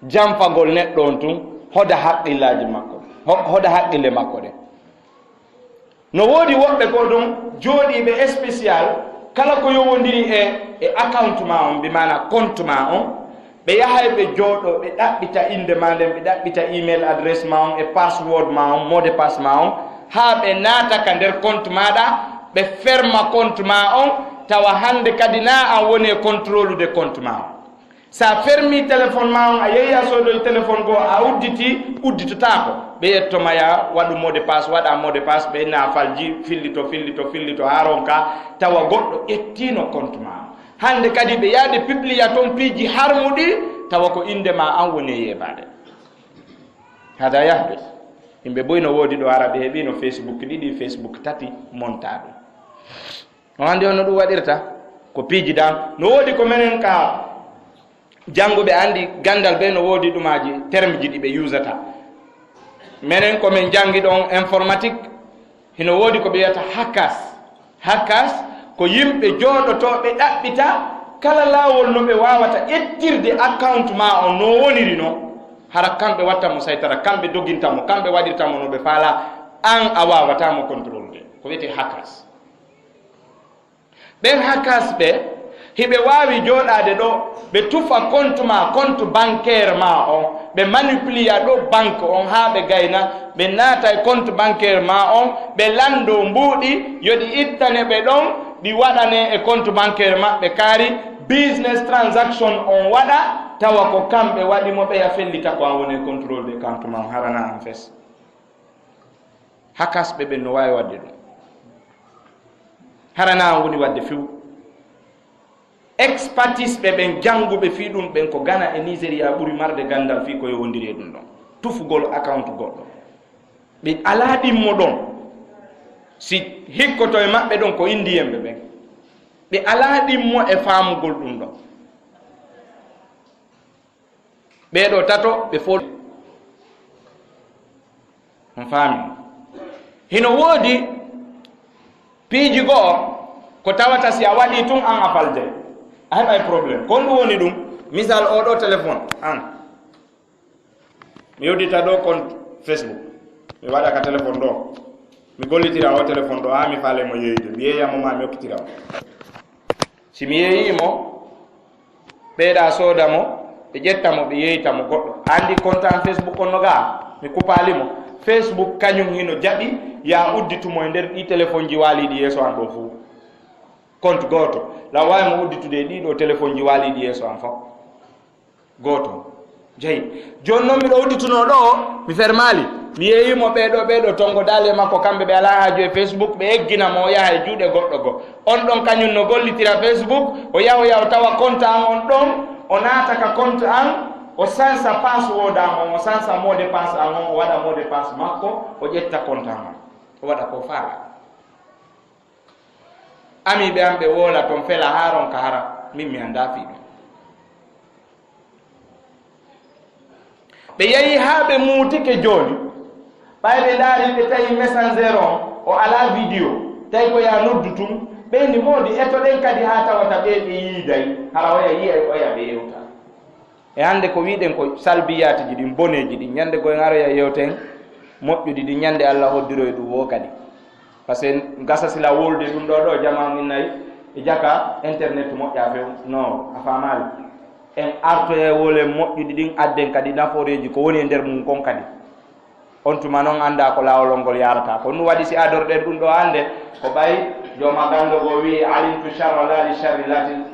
jamfagol neɗɗo on tun hoda haqqillaji makko hoda haqqille makko ɗe no woodi woɓɓe ko ɗum jooɗiɓe spécial kala ko yowondiri e account ma on bimana compte ma on ɓe yahay ɓe jooɗo ɓe ɗaɓɓita inde ma nden ɓe ɗaɓɓita email adresse ma on e password ma on mot de passe ma on ha ɓe naata ka nder compte maɗa ɓe ferma compte ma on tawa hande kadi na an woni e contrôle de compte ma on sa fermi téléphone ma on a yeehi a soodoy téléphone goo a udditotako ɓe yettoma ya waɗu mot de passe waɗa mot de passe ɓe na falji fillito haron ka tawa goɗɗo ƴettino compte ma hande kadi ɓe yaade publia toon piiji harmuɗi tawa ko inde ma an woni e yeɓade hada yahde yimɓe boy no woodi ɗo ara ɓe heeɓino Facebook ɗiɗi Facebook tati monta ɗum o hande on no ɗum waɗirta ko piiji dan no woodi ko menen ka jannguɓe andi gandal ɓe no woodi ɗumaji terme ji ɗi ɓe usata menen komin jangi ɗon informatique hino woodi ko ɓe wiyata hackers ko yimɓe jooɗotoɓe ɗaɓɓita kala laawol no ɓe wawata ƴettirde account ma on no woniri no hara kamɓe wattamo saytara kamɓe dogintamo kamɓe waɗirtamo no ɓe faala an a wawatamo contrôle de ko wiyete hackers ɓen hackers ɓe hiɓe wawi jooɗade ɗo ɓe tufa compte ma compte bancaire ma on ɓe manipulia ɗo banque on ha ɓe gayna ɓe naata e compte bancaire ma on ɓe lando mbuuɗi yoɗi ittane ɓe ɗon ɗi waɗane e compte bancaire maɓɓe kaari business transaction on waɗa tawa ko kamɓe waɗimo ɓeya fellita ko an woni e contrôle de compte ma on harana an fes hakkasɓe ɓe no wawi wadde ɗum harana an woni wadde few expertise ɓe ɓen jannguɓe fii ɗum ɓen ko Ghana e Nigéria ɓuri marde gandal fii ko yowondiri e ɗum ɗon tufugol account goɗɗo ɓe alaa ɗimmo ɗon si hikkoto e maɓɓe ɗon ko indiyemɓe ɓen ɓe alaa ɗimmo e faamugol ɗum ɗon ɓeeɗo tato ɓe fo on faami hino woodi piiji goo ko tawata si a waɗi tun an a falde a heɓay probléme kon ɗum woni ɗum misal oɗo téléphone an mi yoddita ɗo compte Facebook mi waɗa ka téléphone ɗo mi gollitira o téléphone ɗo ha mi faale mo yeeyde mi yeeyamo ma mi hokkitira o si mi yeeyimo ɓeeɗa sooda mo ɓe ƴettamo ɓe yeeytamo goɗɗo andi compte an Facebook on no ga mi kupalimo Facebook kañum hino jaɓi ya udditumo e nder ɗi téléphone ji waaliɗi yeeso an ɗo fuu compte gooto law wawi mo udditude e ɗiɗo téléphone ji waaliɗi yeeso an fof gooto jeyi joni noon miɗo uddituno ɗo mi fermali mi yeeyimo ɓeeɗo tongo daale makko kamɓe ɓe ala haaju e Facebook ɓe egginamo o yaha e juuɗe goɗɗo go on ɗon kañum no gollitira Facebook o yaha o tawa compte an on ɗon o naata ka compte an o sansa password am on o sansa mot de passe an on o waɗa mot de passe makko o ƴetta compte an o waɗa ko faala ami ɓe an ɓe woola toon fela haron ka hara min mi anda fiɓe ɓe yehi ha ɓe muutike joni ɓay ɓe ndaari ɓe tawi messenger on o ala vidéo tawi ko ya noddu tum ɓeyndi moodi etoɗen kadi ha tawata ɓe ɓe yiiday hara oya yiyay oya ɓe yewta e hannde ko wiɗen ko salbiyatiji ɗin boneji ɗin ñande koyen aroya yewten moƴƴuɗi ɗi ñande Allah hoddiro e ɗum wo kadi par ce que gasa sila wolde ɗum ɗo jama min nayi e jaka internet moƴƴa few non a famali en arto e wole moƴƴuɗi ɗin adden kadi naforeji ko woni e nder mum kon kadi on tuma noon anda ko lawol ngol yarata ko ɗum waɗi si adorɗen ɗum ɗo hannde ko ɓay joma gandogo wi alimtu charra la li charri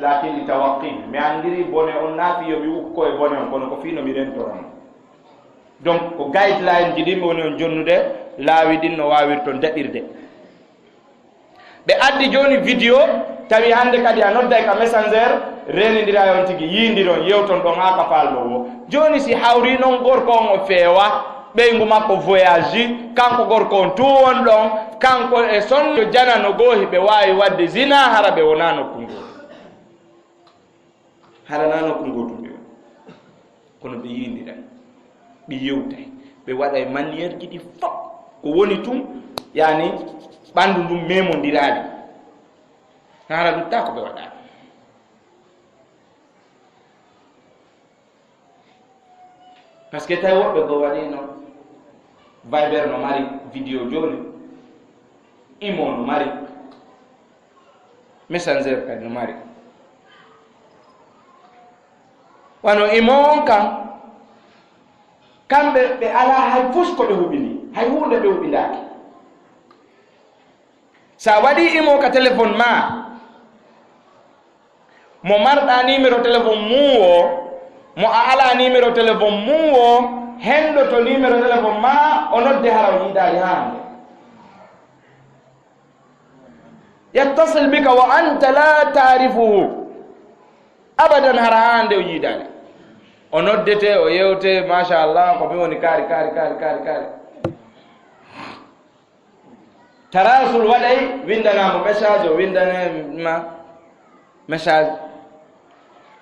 lakin li tawaqqin mi andiri bone on naafi yomi ukko e bone on kono ko fino mi rentoron donc ko guideline ji ɗin woni on jonnude laawi ɗin no wawirto daɓirde ɓe addi joni vidéo tawi hannde kadi a nodday ka messenger renidira on tigi yindiron yewton ɗon ha ka falɗo wo joni si hawri noon gorko on o feewa ɓeygu makko voyage kanko gorko on tuwon ɗon kanko e sonno jana no goohi ɓe wawi wadde zina hara ɓe wona nokku ngo harana nokku ngo tum ɓe kono ɓe yindiray ɓe yewtay ɓe waɗa e maniére ji ɗi fof ko woni tum yani ɓanndu ndum memodiraali hara ɗum ta ko ɓe waɗa par ce que tawi woɓɓe go waɗi noon Viber no mari vidéo joni Imo no mari Messenger kadi no mari wano Imo on kam kamɓe ɓe ala hay fus ko ɓe huɓini hay hunde ɓe huɓindaki sa waɗi Imo ka téléphone ma mo marɗa numéro téléphone mum o mo a ala numéro téléphone mum o hendo to numéro téléphone ma o nodde hara o yiiɗali hande yattasil bika wa anta la tarifuhu abadan hara hande o yiiɗali o noddete o yewte machallah ko mi woni kaari tarasul waɗay windanamo message o windanema message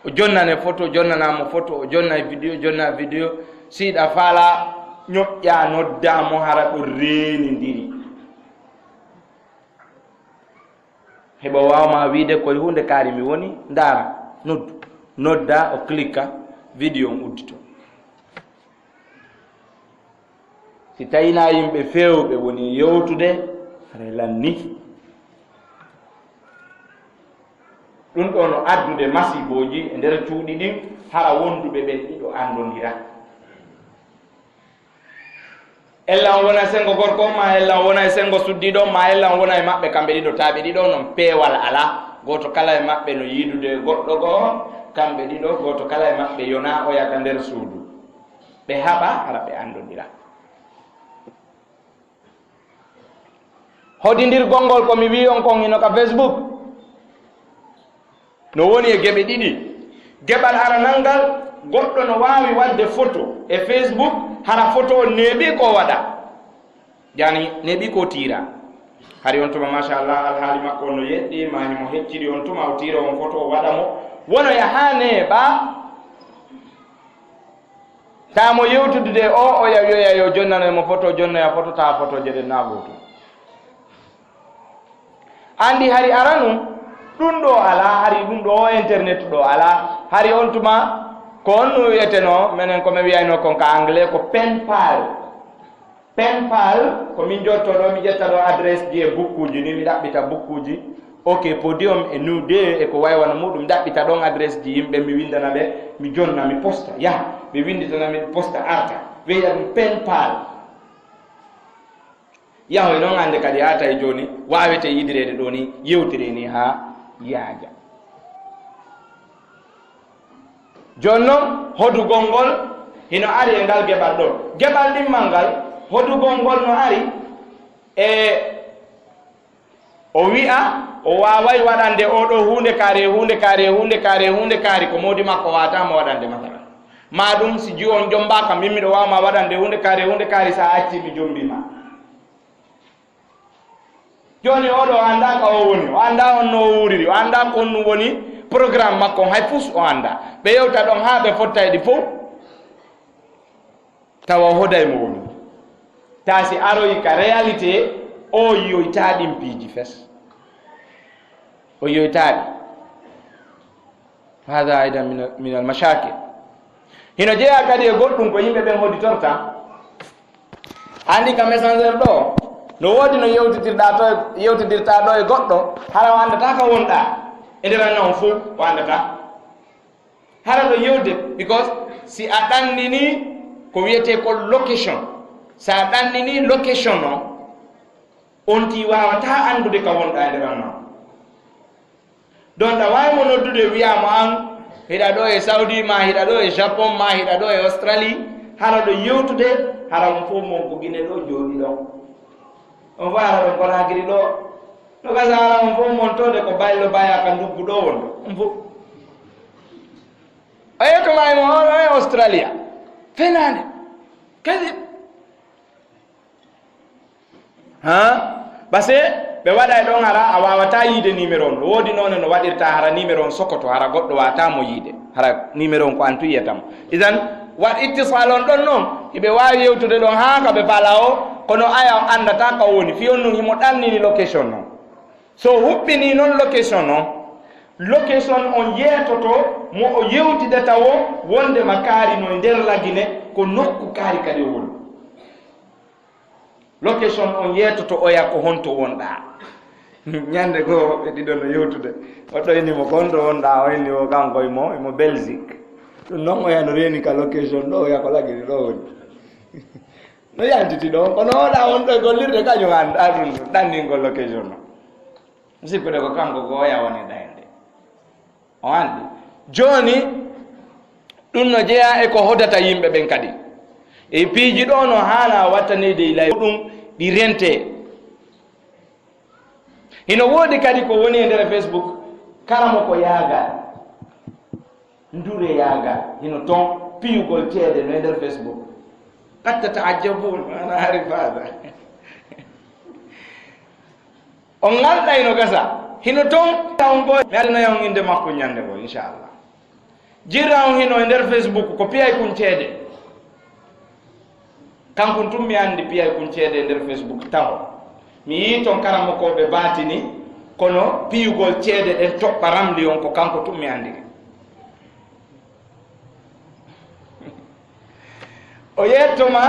o jonnane photo jonnanamo photo o jonna vidéo jonna vidéo siɗa faala ñoƴƴa noddamo hara ɗo renidiri heɓa wawma wiide koye hunde kaari mi woni ndaara noddu nodda o cliqua vidéo on uddito si tawina yimɓe fewɓe woni yewtude hara lanni ɗum ɗo no addude masiboji e nder cuuɗi ɗin hara wonduɓe ɓen ɗiɗo andodira ella on wona e sengo gorko ma ella on wona e sengo suddiɗo ma ella on wona e maɓɓe kamɓe ɗiɗo taaɓe ɗiɗo noon peewal ala goto kala e maɓɓe no yiidude goɗɗo goo kamɓe ɗiɗo goto kala e maɓɓe yona o yaka nder suudu ɓe haɓa hara ɓe andodira hodindirgol ngol komi wi on kon ino ka Facebook no woni e geɓe ɗiɗi geɓal aranal goɗɗo no wawi wadde photo e Facebook hara photo o neeɓi ko waɗa yani neeɓi ko tira hari on tuma machallah alhaali makko no yeɗɗi ma himo hecciɗi on tuma o tira on photo o waɗa mo wono yaha neeɓa tamo yewtude o yawiyoya yo jonnanoymo photo jonnoya photo tawa photo je ɗen nagoto andi hari aranu ɗum ɗo ala hari ɗum ɗo internet ɗo ala hari on tuma ko onno wiyeteno minen komi wiyayno kon ka anglais ko pen pal ko min jottoɗo mi ƴetta ɗo adresse ji e bukkuji ni mi ɗaɓɓita bukkuji ok podium e nude e ko waywana muɗum ɗaɓɓita ɗon adresse ji yimɓe mi windana ɓe mi jonna mi posta yaha ɓe winditana mi posta arta wiya ɗum pen pal yahoy noon hande kadi ha tawi joni wawete yidirede ɗo ni yewtire ni ha yaaja joni noon hodugol ngol hino ari e ngal geɓal ɗon geɓal ɗimmal ngal hodugol ngol no ari e o wi'a o waway waɗande oɗo hunde kaari ko modi makko watama waɗande masala ma ɗum si ji on jombaka min miɗo wawma waɗande hunde kaari sa acci mi jombima joni oɗo anda ka o woni o anda on no o wuriri o anda ko on woni programme makko hay fus o anda ɓe yewta ɗon ha ɓe fottayɗi fof tawa hoday mo woni ta si aroyi ka réalité o yoytaɗin piiji fes o yoytaɗi hada aidan min al mashakil hino jeeya kadi e goɗɗum ko yimɓe ɓen hoditorta andi ka messenger ɗo no woodi no yewtidirta ɗo e goɗɗo hara o andata ka wonɗa e nder non fof o andata hara ɗo yewde because si a ɗannini ko wiyete ko location sa a ɗannini location o on ti wawata andude ka wonɗa e nder non donc ɗa wawi mo noddude wiyama an hiɗa ɗo e saudi ma hiɗa ɗo e japon ma hiɗa ɗo e australie hara ɗo yewtude hara mo fof mon ko guine ɗo jooɗi ɗon on fo hara ɗon konagiri ɗo no gasa hara on fof montode ko baylo baya ka nduggu ɗo wonɗo on fof o yettomaymo o e australia fenade kadi base ɓe waɗa e ɗon hara a wawata yiide numéro on woodi noon no waɗirta hara numéro on sokoto hara goɗɗo watamo yiide hara numéro on ko an tuyiyatamo isan wat ittisal on ɗon noon hiɓe wawi yewtude ɗon ha ka ɓe fala o kono aya andata ka woni fiyon nun himo ɗannini location noon so huɓɓini noon location on yeetoto mo o yewtidata o wondema kaari no nder lagine ko nokku kaari kadi o woni location on yeetoto oya ko honto wonɗa ñande goo ɓe ɗiɗo no yewtude o ɗoynimo ko honto wonɗa o inni o kanko imo belgique ɗum noon oya no reeni ka location ɗo oya ko lagini ɗo woni no yantiti ɗo kono oɗa wonɗo e gollirde kañum anda ɗum ɗanndingol location o sikkude ko kanko ko oya woni ɗayde o andi joni ɗum no jeeya e ko hodata yimɓe ɓen kadi e piiji ɗo no haala wattanede ilay ɗum ɗi rente hino woodi kadi ko woni e nder facebook karamo ko yaagal ndure yaagal hino toon piyugol ceede no e nder facebook qatta taajabun ana hari fada on ngalɗayno gasa hino toon tawn go mi adana yon inde makko ñande go inchallah jirra on hino e nder facebook ko piyay kun ceede kankon tum mi andi piyay kun ceede e nder facebook taw mi yii toon karamokoɓe baatini kono piyugol ceede ɗen toɓɓa ramli on ko kanko tum mi andi o yettoma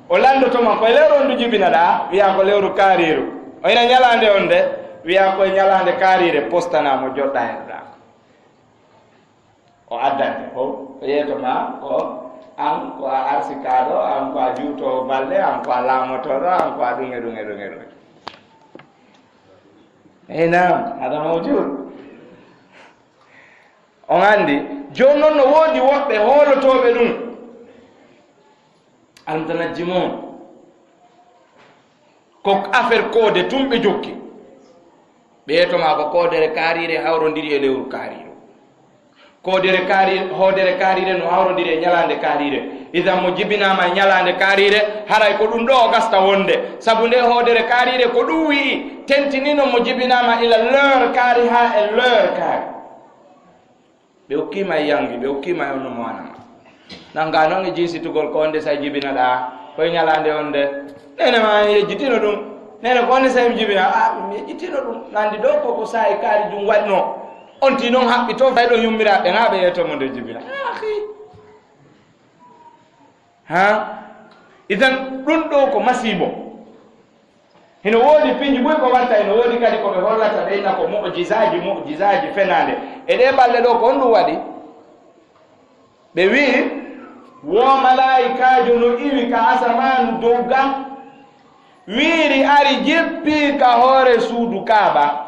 o landotoma koye lewru on du jibina ɗa wiya ko lewru kaariru o ina ñalande on de wiya koye ñalande kaarire postanamo joɗɗa hen ɗa o addante fof o yettoma ko an ko a arsikaɗo an ko a juutowo balɗe an ko a laamotoɗo an ko a ɗuŋe eyi nam hada mawjud on andi joni noon no woodi woɓɓe hoolotoɓe ɗum almutanajjimon ko affaire koode tumɓe jokki ɓeyetoma ko koodere kaarire hawrodiri e lewru kaarire hoodere kaarire no hawrodiri e ñalande kaarire idan mo jibinama e ñalande kaarire haray ko ɗum ɗo o gasta wonde saabu nde hoodere kaarire ko ɗum wii tentinino mo jibinama ila l'heure kaari ha e l'heure kaari ɓe hokkima e yangi ɓe hokkima e onno mo wanama nanga noon e jiisitugol ko onde say jibinaɗa koye ñalande on de nene ma yejjitino ɗum nene ko onde say mi jibina mi yejjitino ɗum nandi ɗo koko sa e kaari jum waɗno on ti noon haɓɓi to fay ɗo yummiraɓe ha ɓe yettomo nde jibina ahi ha idan ɗum ɗo ko masibo hino woodi piiji ɓuy ko watta hino woodi kadi koɓe hollata ɓeyna ko mujisaji fenande e ɗe ɓalɗe ɗo ko on ɗum waɗi ɓe wii wo malaikajo no iwi ka asamanu dow gam wiiri ari jeppi ka hoore suudu kaaba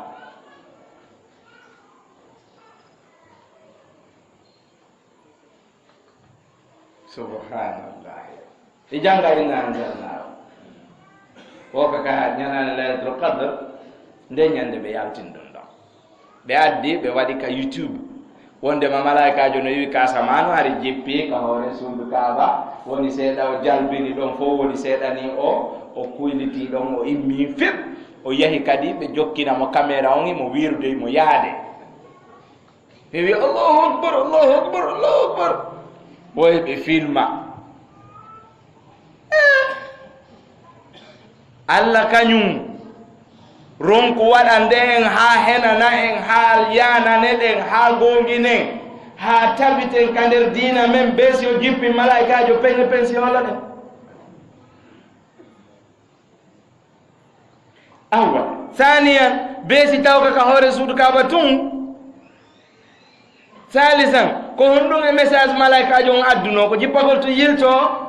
subhanallah i janga inna anzalnahu woka ka ñanane laylatul qadre nde ñande ɓe yaltin ɗum ɗon ɓe addi ɓe waɗi ka youtube wondema malaikajo no yiwi kasamanu ari jeppi ka hoore suudu kaaba woni seeɗa o jalbini ɗon fof woni seeɗani o kuyliti ɗon o immi fep o yahi kadi ɓe jokkinamo caméra on imo wirde mo yaade ɓe wi allahu akbar allahu akbar allahu akbar ɓoye ɓe filma allah kañum ronku waɗa nde en ha henana en ha yanane ɗen ha gonginen ha tabiten ka nder dina men be si o jippi malaikajo peñe pension ola ɗen awa saniyan be si tawka ka hoore suudu kaba tun salisan ko honɗum e message malaikajo on adduno ko jippagol to yilto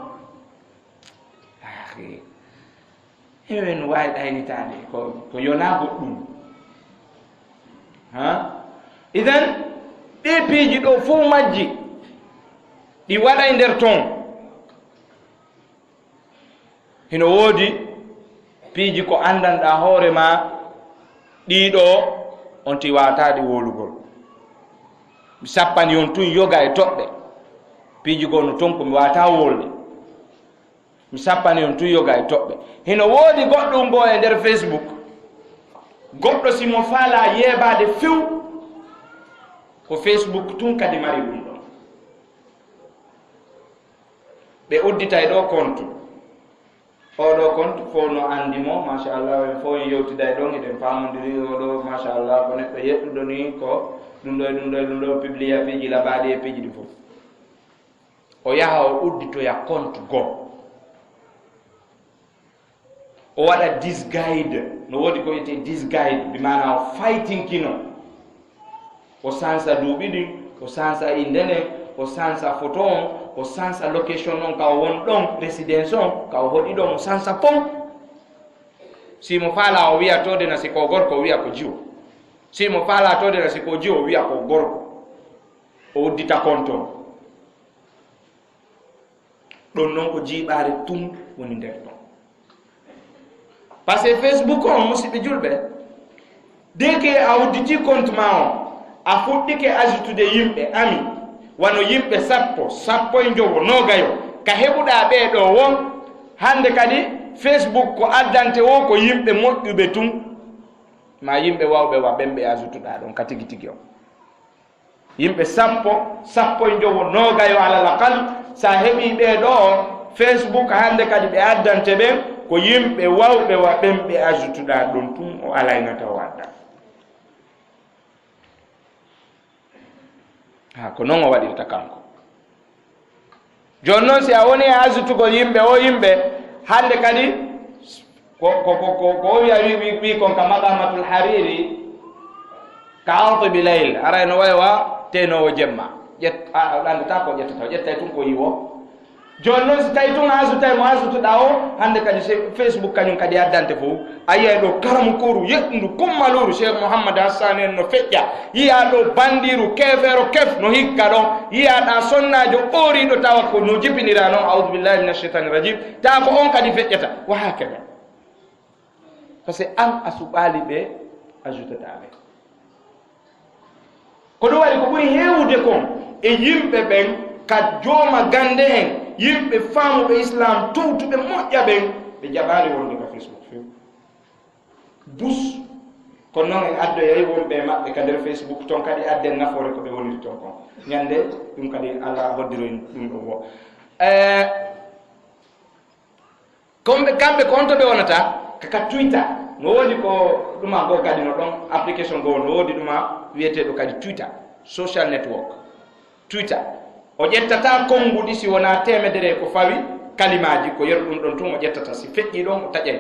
ewen wawi ɗaynitade ko yona goɗɗum ha idan ɗi piiji ɗo fof majji ɗi waɗa nder ton hino woodi piiji ko andanɗa hoore ma ɗiɗo on ti watade wolugol mi sappani on tun yoga e toɓɓe piiji gono ton ko mi wata wolde mi sappani on tun yoga e toɓɓe hino woodi goɗɗum bo e nder facebook goɗɗo simo faala yeɓade few ko facebook tun kadi mari ɗum ɗon ɓe udditay ɗo compte oɗo compte fof no andimo machallah en fof en yewtiday ɗon eɗen pamodiri oɗo machallah ko neɗɗo yeɗɗuɗo ni ko ɗum ɗo publia piiji labaɗi e piiji ɗi fof o yaha o udditoya compte goo o waɗa disguide no woodi ko wiyete disguide bimana o faytinkino o sansa duuɓi ɗin o sansa indene o sansa photo on o sansa location on ka o won ɗon résidence on ka o hoɗi ɗon o sansa fof simo faala o wiya todena siko gorko o wiya ko jiwo simo faala todena siko jiwo o wiya ko gorko o uddita compte on ɗon noon ko jiiɓare tum woni nder ton par ce que facebook on musidɓe julɓe dès que a udditi compte ma on a fuɗɗike ajoutude yimɓe ami wano yimɓe sappo e jowo nogayo ka heɓuɗa ɓeɗo won hande kadi facebook ko addante wo ko yimɓe moƴƴuɓe tun ma yimɓe wawɓe wa ɓenɓe ajoutuɗa ɗon ka tigi tigi o yimɓe sappo e jowo nogayo alalakal sa heɓi ɓeɗo facebook hande kadi ɓe addante ɓen ko yimɓe wawɓe wa ɓenɓe ajoutuɗa ɗum tun o alaynata o adda ha ko noon o waɗirta kanko joni noon si a woni e ajoutugol yimɓe o yimɓe hande kadi ko wiya wi kon ka maqamatul hariri ka ardibi layl ara no waywa tenowo jemma andata ko ƴettata o ƴettay tun ko yiwo joni noon si tawi tun ajoutay mo ajoutuɗa o hande kadi facebook kañum kadi addante fof a yiyay ɗo karamukoru yeɗɗundu kummaluru cheikh mouhamadou hassane en no feƴƴa yiya ɗo bandiru kefero kef no hikka ɗon yiyaɗa sonnajo ɓoriɗo tawa ko no jipinira noon audou billahi min acheitani rajim tawa ko on kadi feƴƴata wa hakada par ce que an a suɓali ɓe ajoutataɓe ko ɗum waɗi ko ɓuri hewude kon e yimɓe ɓen ka jooma gande en yimɓe faamuɓe islam towtuɓe moƴƴa ɓen ɓe jaɓaali wonde ka facebook few bus kono noon en addoyay wonɓe maɓɓe ka nder facebook toon kadi adden nafoore ko ɓe woniri toon kon ñande ɗum kadi allah hoddiroy ɗum ɗo wo kamɓe ko on to ɓe wonata kaka twitter no woodi ko ɗuma goo kadi no ɗon application goo no woodi ɗuma wiyeteɗo kadi twitter social network twitter o ƴettata konnguɗi si wona temedere ko fawi kalimaji ko yer ɗum ɗon tun o ƴettata si feƴƴi ɗon o taƴay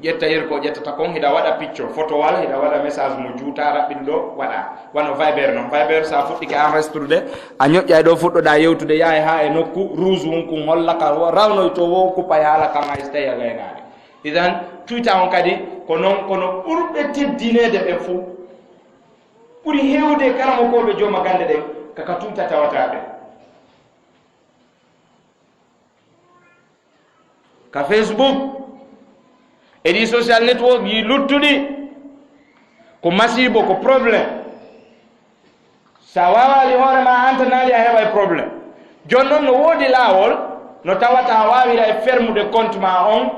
ƴetta yer ko ƴettata kon hiɗa waɗa picture photo wal hiɗa waɗa message mo juuta raɓɓiɗo ɗo waɗa wano Viber noon Viber sa fuɗɗike enregistrude a ñoƴƴay ɗo fuɗɗoɗa yewtude yahay ha e nokku rouge won kun hollaka rawnoy to wo kupay haala kam hay so tawi a gaynade idan Twitter on kadi ko noon kono ɓurɓe teddinede ɓen fof ɓuri hewde kala mo koɓe jooma gande ɗen kaka Twitter tawataɓe ka Facebook e ɗi social network yi luttuɗi ko masibo ko probléme sa wawali hoorema antanali a heɓa probléme joni noon no woodi laawol no tawata wawira e fermude compte ma on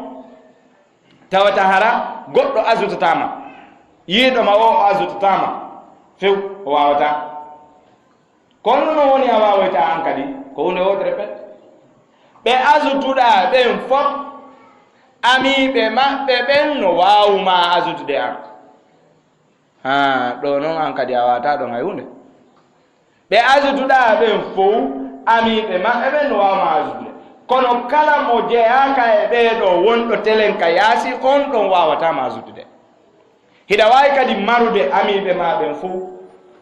tawata hara goɗɗo ajotatama yiiɗoma o ajotatama few o wawata kono no woni a wawoyta an kadi ko hunde wodre pet ɓe ajotuɗa ɓen fof amiɓe maɓɓe ɓen no wawuma ajotude an ɗo noon an kadi a wawata ɗon hay hunde ɓe ajotuɗa ɓen fof amiɓe maɓɓe ɓen no wawuma ajotude kono kala mo jeyaka e ɓeeɗo wonɗo telen ka yaasi on ɗon wawatama ajotude hiɗa wawi kadi marude amiɓe ma ɓen fof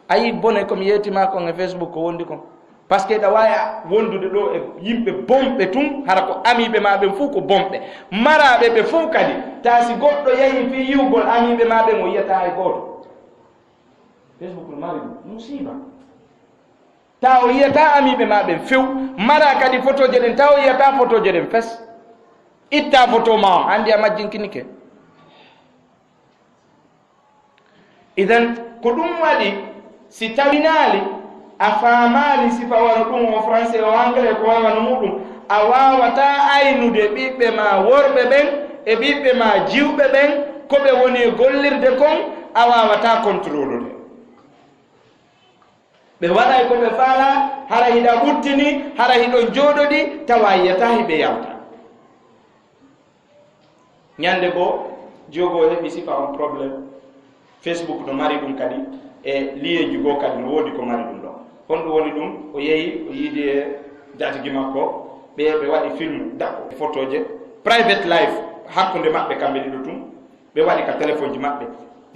ayi bone komi yettima kon e Facebook ko wondi kon par ce que ɗa wawi wondude ɗo e yimɓe bomɓe tun hara ko amiɓe ma ɓen fof ko bomɓe maraɓe ɓe fof kadi ta si goɗɗo yehi fi yiwgol amiɓe ma ɓen o yiyata hay goto Facebook no mari ɗum musiba ta o yiyata amiɓe ma ɓen few mara kadi photo je ɗen taw o yiyata photo je ɗen fes itta photo ma o andi a majjinkinike idan ko ɗum waɗi si tawinali a faamali sifa wano ɗum o français o anglais ko wawano muɗum a wawata aynude ɓiɓɓe ma worɓe ɓen e ɓiɓɓe ma jiwɓe ɓen koɓe woni e gollirde kon a wawata contrôlude ɓe waɗay koɓe faala hara hiɗa ɓuttini hara hiɗon jooɗoɗi tawa yiyata hiɓe yawta ñande goo jogo heɓi sifa on probléme Facebook no mari ɗum kadi e liyeji goo kadi no woodi ko mari ɗum ɗo honɗum woni ɗum o yehi o yiidi e jatigi makko ɓe waɗi film dakko photo je private life hakkude maɓɓe kamɓe ɗiɗo tun ɓe waɗi ka téléphone ji maɓɓe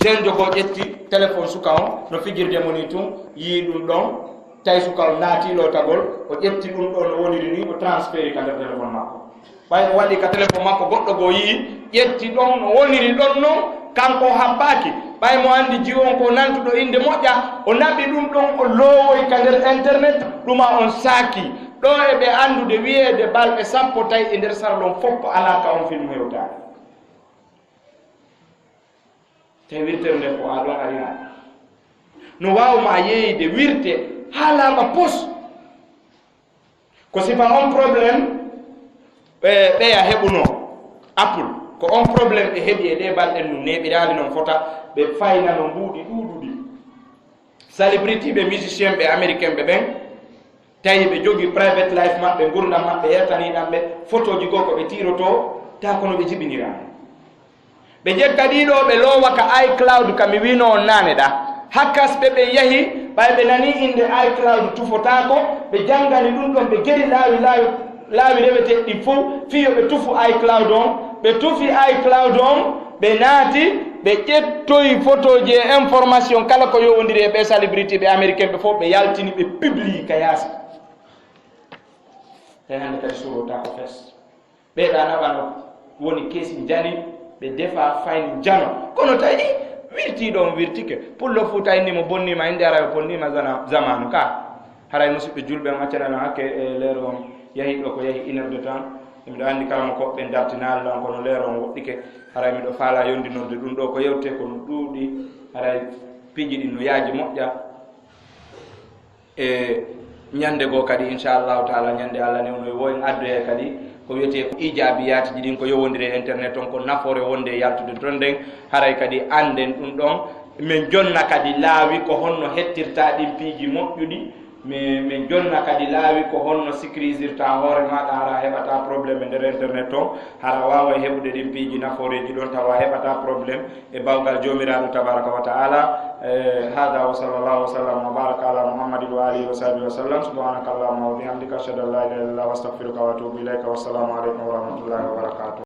sen jogo ƴetti téléphone suka on no fijirde mo ni tun yii ɗum ɗon tawi suka o naatilo tagol o ƴetti ɗum ɗo no woniri ni o transféri ka nder téléphone makko ɓay o waɗi ka téléphone makko goɗɗo goo yii ƴetti ɗon no woniri ɗon noon kanko habbaki ɓay mo andi jiwon ko nantuɗo inde moƴƴa o naɓi ɗum ɗon o lowoy ka nder internet ɗuma on saaki ɗo e ɓe andude wiyeede balɗe sappo tawi e nder sarlon fof ko ala ka on film hewtade tawi wirtere nde ko a ɗon arina no wawma yeeyde wirte ha laaɓa pos ko sifa on probléme ɓeya heɓuno Apple ko on probléme ɓe heɓi e ɗe balɗen num neɓiraali noon fota ɓe fayna no mbuuɗi ɗuuɗuɗi célébrité ɓe musicien ɓe américain ɓe ɓen tawi ɓe jogi private life maɓɓe gurdam maɓɓe yertaniɗan ɓe photo ji goo ko ɓe tiroto ta kono ɓe jibinirani ɓe ƴetta ɗiɗo ɓe loowa ka iCloud ka mi wino on naane ɗa hakkas ɓe ɓe yahi ɓay ɓe nani inde iCloud tufotako ɓe janngani ɗum ɗon ɓe geri laawi reweteɗɗi fof fiyo ɓe tufu iCloud on ɓe tufi iCloud on ɓe naati ɓe ƴettoyi photo ji e information kala ko yowodiri e ɓe célébrité ɓe américain ɓe fof ɓe yaltini ɓe publie ka yaasi tawi hannde kadi surota ko fes ɓeeɗa naɓano woni keesi jani ɓe defa fayni jano kono tawi wirtiɗo on wirtike pullo fuu tawi ni mo bonnima inde ara o bonnima zamanu ka haray musidɓe julɓe on accanano hakke e leero on yahi ɗo ko yahi 1 heure de temps miɗo anndi kala mo koɓɓe dartinaallan kono leero on woɗɗike haray miɗo faala yondinorde ɗum ɗo ko yewte kono ɗuuɗi haray piiji ɗi no yaaji moƴƴa e ñande goo kadi inchallahu taala ñande allah newno woyen addoye kadi ko wiyete ko ijabiyati ji ɗin ko yowodiri e internet on ko nafoore wonde e yaltude ton nden haray kadi anden ɗum ɗon min jonna kadi laawi ko honno hettirta ɗin piiji moƴƴuɗi mi jonna kadi laawi ko honno sécurisirta hoore maɗa hara heɓata probléme e nder internet on hara wawa heɓude ɗin piiji naforeji ɗon tawa heɓata probléme e bawgal jomiraɗo tabaraka wa taala. hada wa sallallahu wa sallam wa baraka ala muhammadin wa alihi wa sahbihi wa sallam. subhanaka allahumma wa bihamdika ashhadu an la ilaha illa anta astaghfiruka wa atubu ilayka. wassalamu aleykum wa rahmatullahi wa barakatuh.